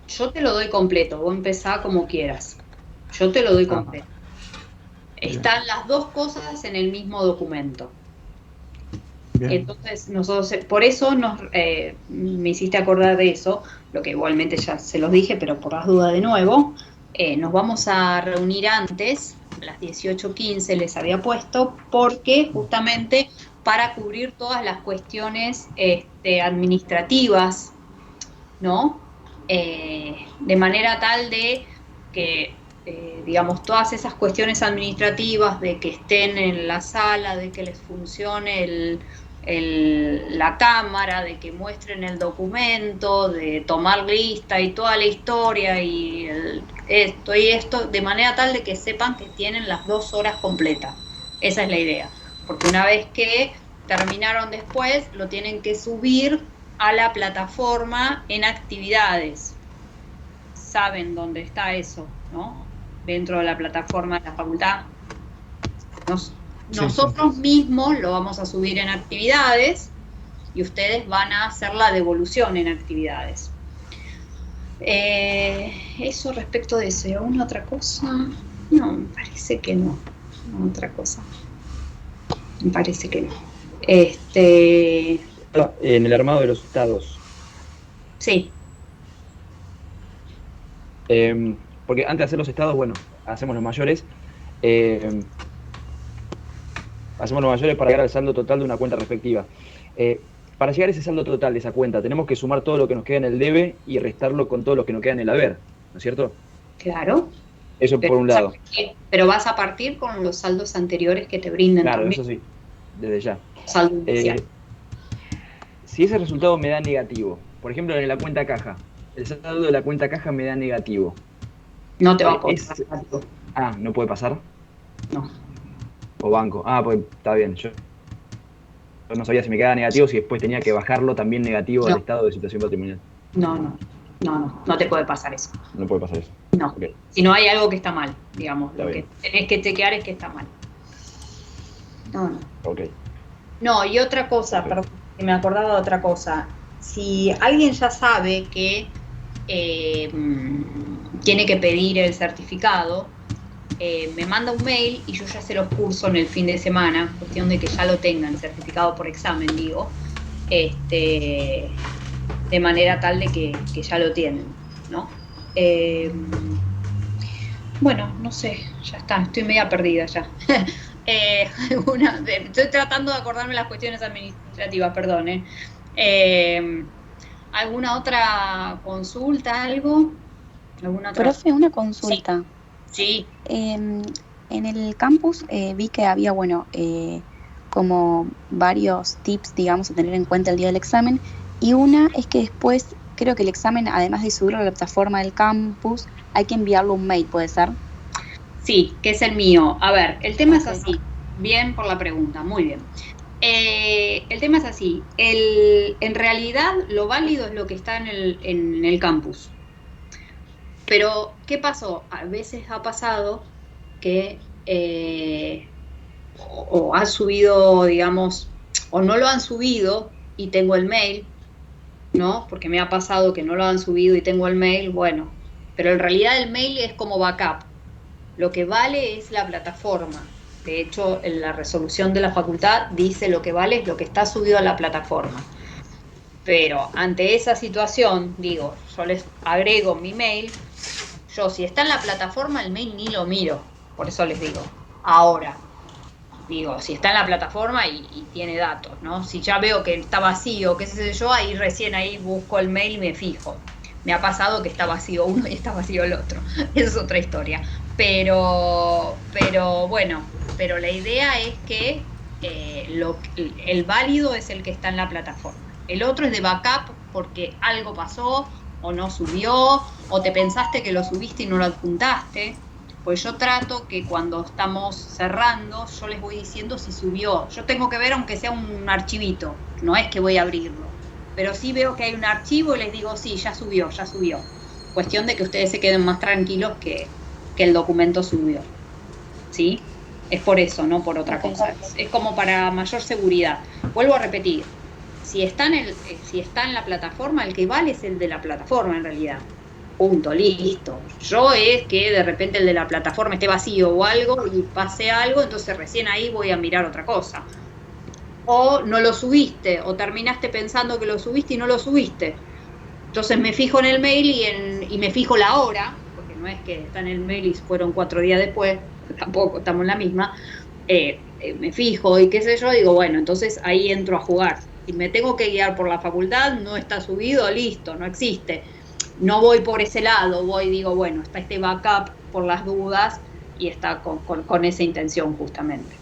Yo te lo doy completo, vos empezá como quieras. Yo te lo doy completo. Están las dos cosas en el mismo documento. Bien. Entonces, nosotros, por eso me hiciste acordar de eso, lo que igualmente ya se los dije, pero por las dudas de nuevo, nos vamos a reunir antes, a las 18:15 les había puesto, porque justamente para cubrir todas las cuestiones administrativas, ¿no? De manera tal de que, digamos, todas esas cuestiones administrativas, de que estén en la sala, de que les funcione la cámara, de que muestren el documento, de tomar lista y toda la historia y esto, de manera tal de que sepan que tienen las 2 horas completas. Esa es la idea. Porque una vez que terminaron después, lo tienen que subir a la plataforma en actividades. Saben dónde está eso, ¿no? Dentro de la plataforma de la facultad. Nosotros mismos lo vamos a subir en actividades y ustedes van a hacer la devolución en actividades. Eso respecto de eso. ¿Y alguna otra cosa? No, me parece que no. Otra cosa. Me parece que no. En el armado de los estados. Sí. Porque antes de hacer los estados, bueno, hacemos los mayores. Hacemos los mayores para llegar al saldo total de una cuenta respectiva. Para llegar a ese saldo total de esa cuenta, tenemos que sumar todo lo que nos queda en el debe y restarlo con todo lo que nos queda en el haber, ¿no es cierto? Claro. Eso por un lado. Pero vas a partir con los saldos anteriores que te brindan. Claro, también. eso sí, desde ya. Saldo inicial. Si ese resultado me da negativo, por ejemplo en la cuenta caja, el saldo de la cuenta caja me da negativo. No te va a poder pasar. ¿No puede pasar? No. O banco. Pues está bien. Yo no sabía si me quedaba negativo, si después tenía que bajarlo también negativo al estado de situación patrimonial. No te puede pasar eso. No puede pasar eso. No. Okay. Si no hay algo que está mal, digamos. Está lo bien. que tenés que chequear es que está mal. No. Ok. No, y otra cosa, Okay. perdón, que me acordaba de otra cosa. Si alguien ya sabe que tiene que pedir el certificado, me manda un mail y yo ya se los curso en el fin de semana, cuestión de que ya lo tengan, certificado por examen, digo, de manera tal de que ya lo tienen, ¿no? Bueno, no sé, ya está, estoy media perdida ya. Estoy tratando de acordarme las cuestiones administrativas, perdón. ¿Alguna otra consulta, algo? ¿Alguna otra? Profe, una consulta. Sí. En el campus vi que había, como varios tips, digamos, a tener en cuenta el día del examen, y una es que después, creo que el examen, además de subirlo a la plataforma del campus, hay que enviarlo un mail, ¿puede ser? Sí, que es el mío. A ver, el tema es así. Bien por la pregunta, muy bien. El tema es así. En realidad, lo válido es lo que está en el campus. Pero, ¿qué pasó? A veces ha pasado que o han subido, digamos, o no lo han subido y tengo el mail, ¿no? Porque me ha pasado que no lo han subido y tengo el mail, bueno. Pero en realidad el mail es como backup. Lo que vale es la plataforma. De hecho, en la resolución de la facultad dice lo que vale es lo que está subido a la plataforma. Pero ante esa situación, digo, yo les agrego mi mail. Yo, si está en la plataforma, el mail ni lo miro. Por eso les digo, ahora. Digo, si está en la plataforma y tiene datos, ¿no? Si ya veo que está vacío, qué sé yo, ahí recién busco el mail y me fijo. Me ha pasado que está vacío uno y está vacío el otro. Esa es otra historia. Pero bueno, pero la idea es que el válido es el que está en la plataforma. El otro es de backup porque algo pasó o no subió o te pensaste que lo subiste y no lo adjuntaste. Pues yo trato que cuando estamos cerrando, yo les voy diciendo si subió. Yo tengo que ver aunque sea un archivito, no es que voy a abrirlo. Pero sí veo que hay un archivo y les digo, sí, ya subió. Cuestión de que ustedes se queden más tranquilos que el documento subió. ¿Sí? Es por eso, no por otra cosa. Es como para mayor seguridad. Vuelvo a repetir, si está en la plataforma, el que vale es el de la plataforma en realidad. Punto, listo. Yo es que de repente el de la plataforma esté vacío o algo y pase algo, entonces recién ahí voy a mirar otra cosa. O no lo subiste, o terminaste pensando que lo subiste y no lo subiste. Entonces me fijo en el mail y me fijo la hora, porque no es que está en el mail y fueron 4 días después, tampoco estamos en la misma. Me fijo y qué sé yo, digo, bueno, entonces ahí entro a jugar. Si me tengo que guiar por la facultad, no está subido, listo, no existe. No voy por ese lado, digo, bueno, está este backup por las dudas y está con esa intención justamente.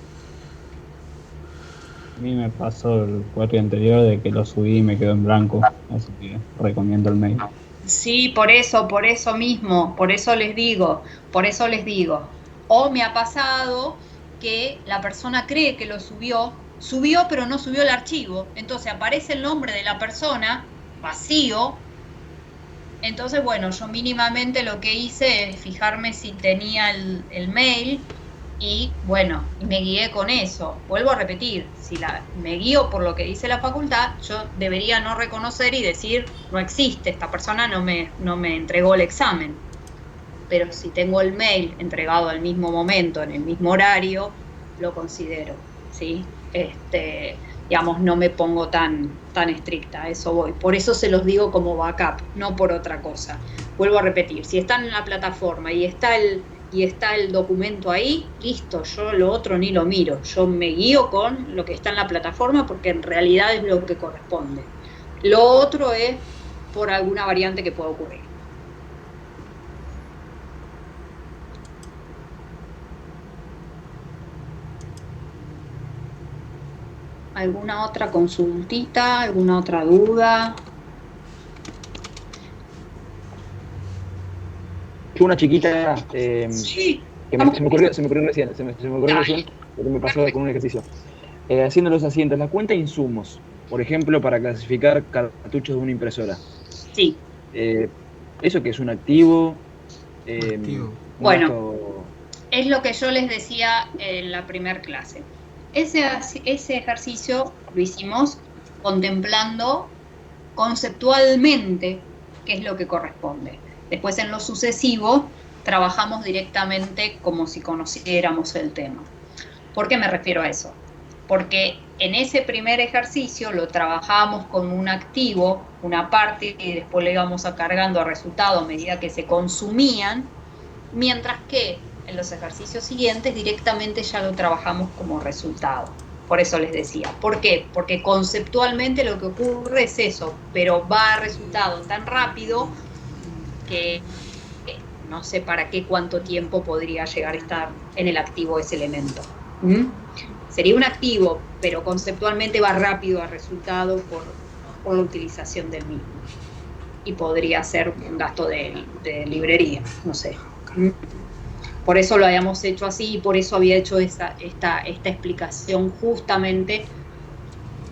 A mí me pasó el cuatro anterior de que lo subí y me quedó en blanco, así que recomiendo el mail. Sí, por eso mismo, por eso les digo. O me ha pasado que la persona cree que lo subió subió pero no subió el archivo. Entonces aparece el nombre de la persona vacío. Entonces, bueno, yo mínimamente lo que hice es fijarme si tenía el mail y, bueno, me guié con eso. Vuelvo a repetir, si me guío por lo que dice la facultad, yo debería no reconocer y decir, no existe, esta persona no me entregó el examen. Pero si tengo el mail entregado al mismo momento, en el mismo horario, lo considero, ¿sí? Digamos, no me pongo tan estricta, a eso voy. Por eso se los digo como backup, no por otra cosa. Vuelvo a repetir, si están en la plataforma y está el documento ahí, listo, yo lo otro ni lo miro. Yo me guío con lo que está en la plataforma porque en realidad es lo que corresponde. Lo otro es por alguna variante que pueda ocurrir. ¿Alguna otra consultita? ¿Alguna otra duda? Yo una chiquita Sí. que se me ocurrió recién, porque me pasó con un ejercicio. Haciendo los asientos, la cuenta de insumos, por ejemplo, para clasificar cartuchos de una impresora. Sí. ¿Eso que es un activo? Bueno, es lo que yo les decía en la primer clase. Ese ejercicio lo hicimos contemplando conceptualmente qué es lo que corresponde. Después, en lo sucesivo, trabajamos directamente como si conociéramos el tema. ¿Por qué me refiero a eso? Porque en ese primer ejercicio lo trabajábamos con un activo, una parte, y después le íbamos cargando a resultado a medida que se consumían, mientras que en los ejercicios siguientes directamente ya lo trabajamos como resultado. Por eso les decía. ¿Por qué? Porque conceptualmente lo que ocurre es eso, pero va a resultado tan rápido que no sé para qué cuánto tiempo podría llegar a estar en el activo ese elemento. Sería un activo, pero conceptualmente va rápido a resultado por la utilización del mismo. Y podría ser un gasto de librería, no sé. Por eso lo habíamos hecho así y por eso había hecho esta explicación justamente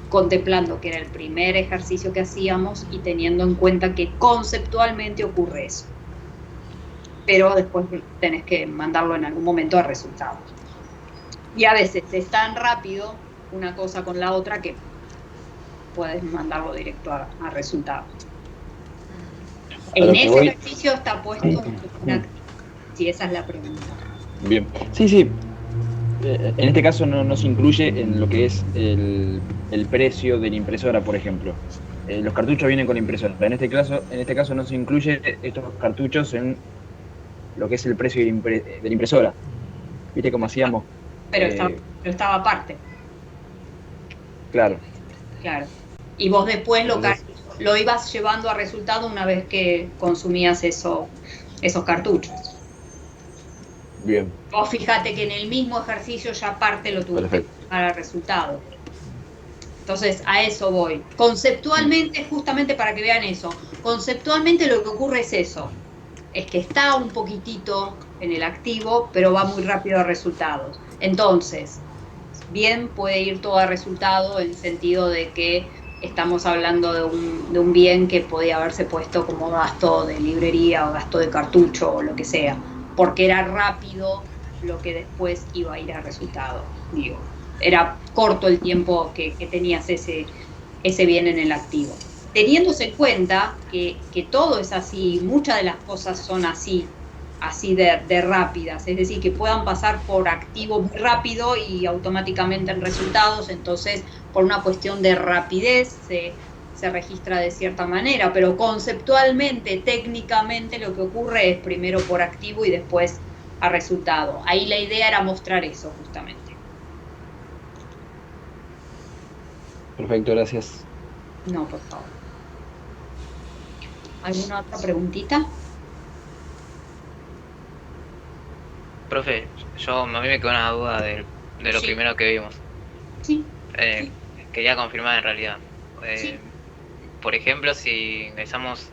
contemplando que era el primer ejercicio que hacíamos y teniendo en cuenta que conceptualmente ocurre eso. Pero después tenés que mandarlo en algún momento a resultados. Y a veces es tan rápido una cosa con la otra que puedes mandarlo directo a resultados. En ese ejercicio está puesto una... Si esa es la pregunta. Bien. Sí. En este caso no se incluye en lo que es el precio de la impresora, por ejemplo. Los cartuchos vienen con la impresora. En este caso no se incluye estos cartuchos en lo que es el precio de la impresora. ¿Viste cómo hacíamos? Pero estaba aparte. Claro. Y vos después lo ibas llevando a resultado una vez que consumías esos cartuchos. Bien. Vos fíjate que en el mismo ejercicio ya aparte lo tuviste para resultado. Entonces, a eso voy. Conceptualmente, justamente para que vean eso, conceptualmente lo que ocurre es eso. Es que está un poquitito en el activo, pero va muy rápido a resultados. Entonces, bien puede ir todo a resultado en el sentido de que estamos hablando de un bien que podía haberse puesto como gasto de librería o gasto de cartucho o lo que sea, porque era rápido lo que después iba a ir a resultado. Digo, era corto el tiempo que tenías ese bien en el activo. Teniéndose en cuenta que todo es así, muchas de las cosas son así de rápidas, es decir, que puedan pasar por activo muy rápido y automáticamente en resultados, entonces por una cuestión de rapidez se registra de cierta manera, pero conceptualmente, técnicamente lo que ocurre es primero por activo y después a resultado. Ahí la idea era mostrar eso justamente. Perfecto, gracias. No, por favor. ¿Alguna otra preguntita? Profe, a mí me quedó una duda de lo primero que vimos. Sí. Quería confirmar en realidad. Por ejemplo, si ingresamos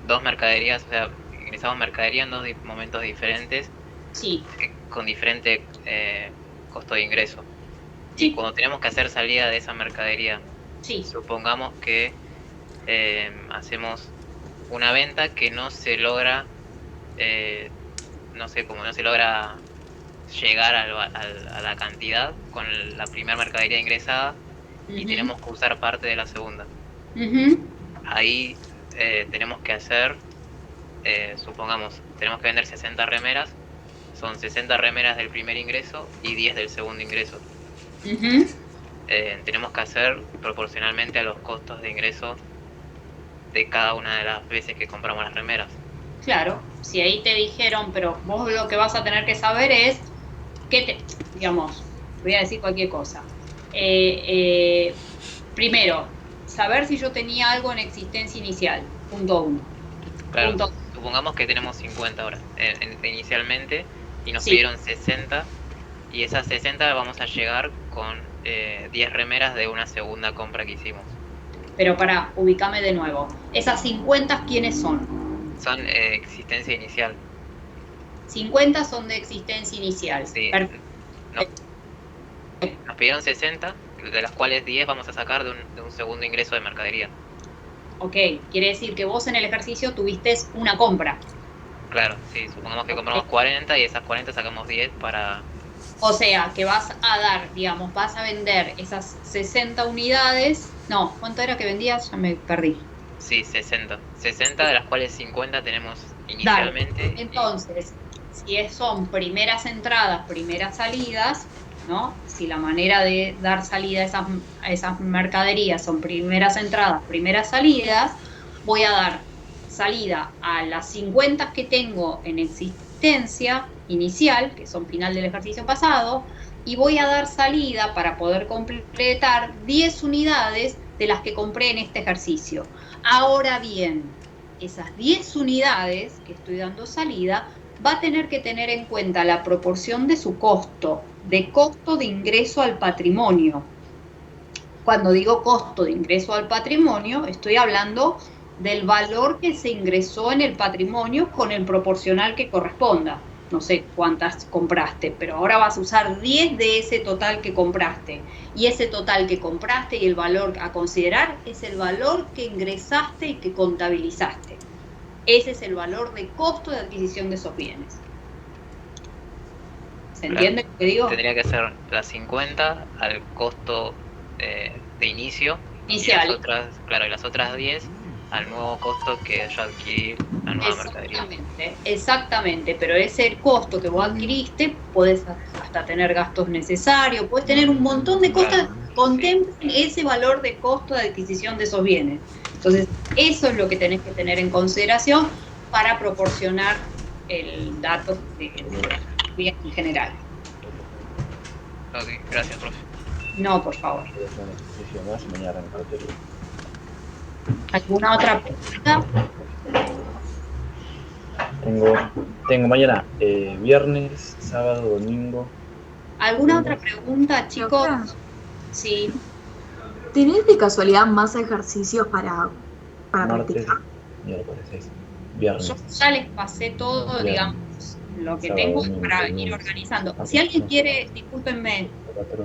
dos mercaderías, o sea, ingresamos mercadería en dos momentos diferentes, sí, con diferente costo de ingreso. Y cuando tenemos que hacer salida de esa mercadería, Sí. supongamos que hacemos una venta que no se logra, como no se logra llegar a la cantidad con la primera mercadería ingresada y tenemos que usar parte de la segunda. Ahí tenemos que hacer, supongamos, tenemos que vender 60 remeras, son 60 remeras del primer ingreso y 10 del segundo ingreso. Tenemos que hacer proporcionalmente a los costos de ingreso de cada una de las veces que compramos las remeras. Claro, si ahí te dijeron, pero vos lo que vas a tener que saber es digamos, voy a decir cualquier cosa. Primero, saber si yo tenía algo en existencia inicial, punto 1. Claro, supongamos que tenemos 50 ahora inicialmente y nos pidieron 60 y esas 60 vamos a llegar con 10 remeras de una segunda compra que hicimos. Pero ubícame de nuevo. ¿Esas 50 quiénes son? Son existencia inicial. 50 son de existencia inicial. Sí. Nos pidieron 60, de las cuales 10 vamos a sacar de un segundo ingreso de mercadería. Ok, quiere decir que vos en el ejercicio tuviste una compra. Claro, sí, supongamos que compramos 40 y esas 40 sacamos 10 para... O sea, que vas a dar, digamos, vas a vender esas 60 unidades. No, ¿cuánto era que vendías? Ya me perdí. Sí, 60. 60 de las cuales 50 tenemos inicialmente. Dale. Entonces, si son primeras entradas, primeras salidas, ¿no? Si la manera de dar salida a esas mercaderías son primeras entradas, primeras salidas, voy a dar salida a las 50 que tengo en existencia inicial, que son final del ejercicio pasado, y voy a dar salida para poder completar 10 unidades de las que compré en este ejercicio. Ahora bien, esas 10 unidades que estoy dando salida va a tener que tener en cuenta la proporción de su costo de ingreso al patrimonio. Cuando digo costo de ingreso al patrimonio, estoy hablando del valor que se ingresó en el patrimonio con el proporcional que corresponda. No sé cuántas compraste, pero ahora vas a usar 10 de ese total que compraste. Y ese total que compraste y el valor a considerar es el valor que ingresaste y que contabilizaste. Ese es el valor de costo de adquisición de esos bienes. ¿Se entiende lo que digo? Tendría que ser las 50 al costo de inicio. Inicial. Y las otras 10 al nuevo costo que yo adquirí la nueva mercadería. Exactamente, pero ese costo que vos adquiriste, podés hasta tener gastos necesarios, podés tener un montón de cosas que contemplen ese valor de costo de adquisición de esos bienes. Entonces, eso es lo que tenés que tener en consideración para proporcionar el dato de bien en general. Ok, gracias, profe. No, por favor. ¿Alguna otra pregunta? Tengo mañana, viernes, sábado, domingo. ¿Alguna otra pregunta, chicos? Doctora, Sí. ¿tenés de casualidad más ejercicios para Martes, practicar? miércoles, viernes. Yo ya les pasé todo, Bien. digamos, lo que Sábado, tengo domingo, para lunes. ir organizando. Si alguien quiere, discúlpenme,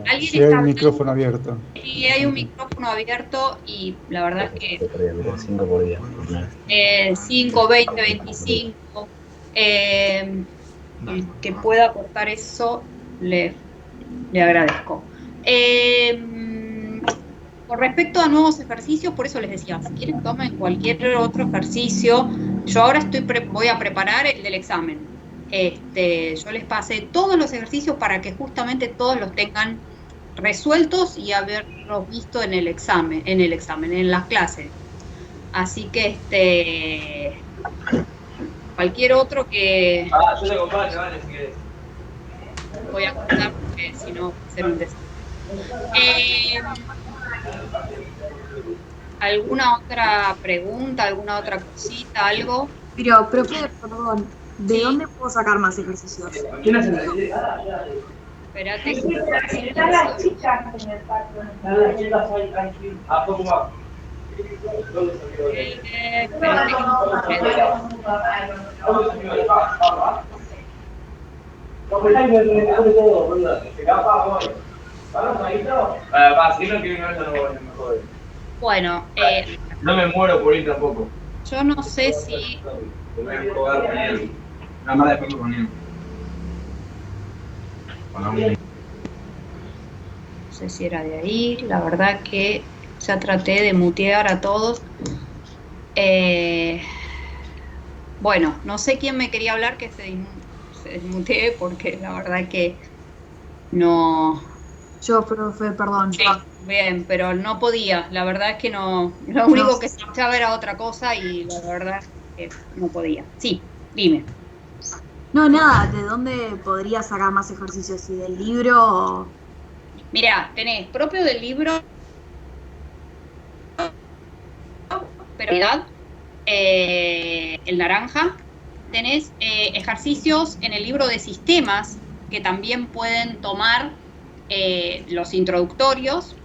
alguien Si hay está un micrófono abierto. y hay un micrófono abierto y la verdad es que 5 por día. 5, 20, 25, el que pueda cortar eso, le agradezco. Con respecto a nuevos ejercicios, por eso les decía, si quieren tomen cualquier otro ejercicio. Yo ahora voy a preparar el del examen. Yo les pasé todos los ejercicios para que justamente todos los tengan resueltos y haberlos visto en las clases. Así que cualquier otro que yo te acompaño, vale, si querés. voy a contar porque si no va a ser un desastre. ¿Alguna otra pregunta, alguna otra cosita, algo? Pero, profe, perdón, ¿de dónde puedo sacar más ejercicios? ¿Quién hace la idea? Espérate. Si no quiero no me jode. Bueno, No me muero por ir tampoco. yo no sé si... Te voy a jugar con él. Nada más después con él. No sé si era de ahí, la verdad que ya traté de mutear a todos. Bueno, no sé quién me quería hablar que se desmutee porque la verdad que no... Yo, profe, perdón. Sí, bien, pero no podía, la verdad es que no, lo único que escuchaba era otra cosa y la verdad es que no podía. Sí, dime. No, nada, ¿de dónde podría sacar más ejercicios? ¿Y del libro? Mirá, tenés propio del libro, pero el naranja, tenés ejercicios en el libro de sistemas que también pueden tomar los introductorios.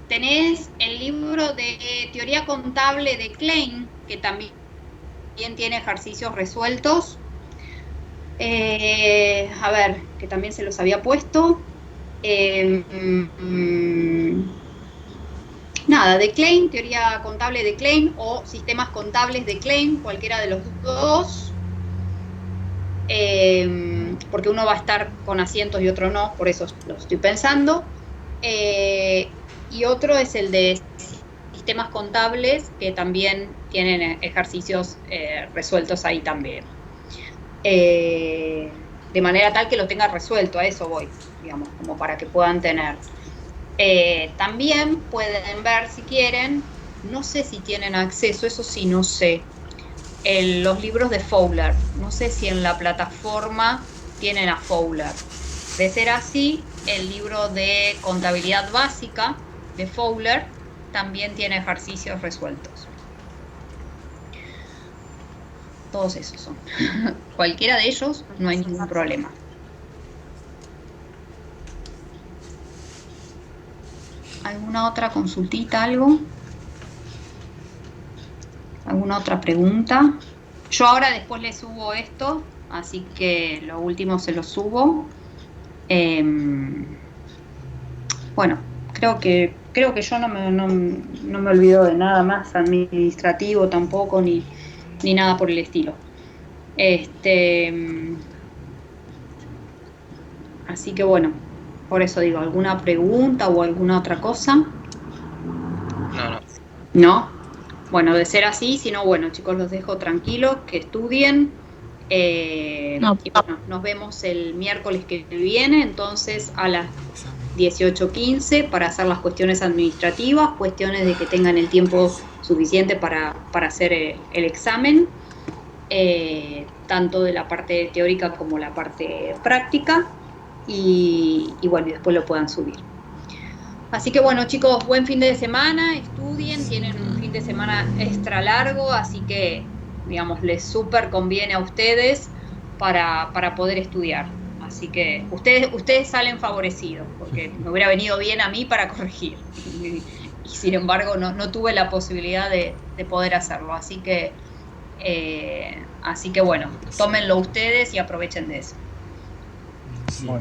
Tenés el libro de teoría contable de Klein, que también tiene ejercicios resueltos. A ver, que también se los había puesto. Nada, de Klein, teoría contable de Klein o sistemas contables de Klein, cualquiera de los dos. Porque uno va a estar con asientos y otro no, por eso lo estoy pensando. Y otro es el de sistemas contables, que también tienen ejercicios resueltos ahí también. De manera tal que lo tenga resuelto, a eso voy, digamos, como para que puedan tener. También pueden ver, si quieren, no sé si tienen acceso, eso sí, no sé, los libros de Fowler. No sé si en la plataforma tienen a Fowler. De ser así, el libro de contabilidad básica de Fowler también tiene ejercicios resueltos. Todos esos son. Cualquiera de ellos, no hay ningún problema. ¿Alguna otra consultita, algo? ¿Alguna otra pregunta? Yo ahora después les subo esto, así que lo último se lo subo. Bueno, creo que yo no me olvido de nada más administrativo tampoco, ni nada por el estilo. Así que bueno, por eso digo, ¿alguna pregunta o alguna otra cosa? No. ¿No? Bueno, de ser así, si no, bueno, chicos, los dejo tranquilos, que estudien. Y bueno, nos vemos el miércoles que viene, entonces a las 18:15 para hacer las cuestiones administrativas, cuestiones de que tengan el tiempo suficiente para hacer el examen, tanto de la parte teórica como la parte práctica, y bueno, y después lo puedan subir. Así que bueno, chicos, buen fin de semana, estudien, tienen un fin de semana extra largo, así que, digamos, les súper conviene a ustedes para poder estudiar. Así que ustedes salen favorecidos, porque me hubiera venido bien a mí para corregir. Y sin embargo, no tuve la posibilidad de poder hacerlo. Así que bueno, tómenlo ustedes y aprovechen de eso.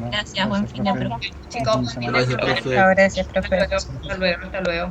Gracias, buen fin de semana. Chicos, Gracias, profe. Gracias, profe. Hasta luego.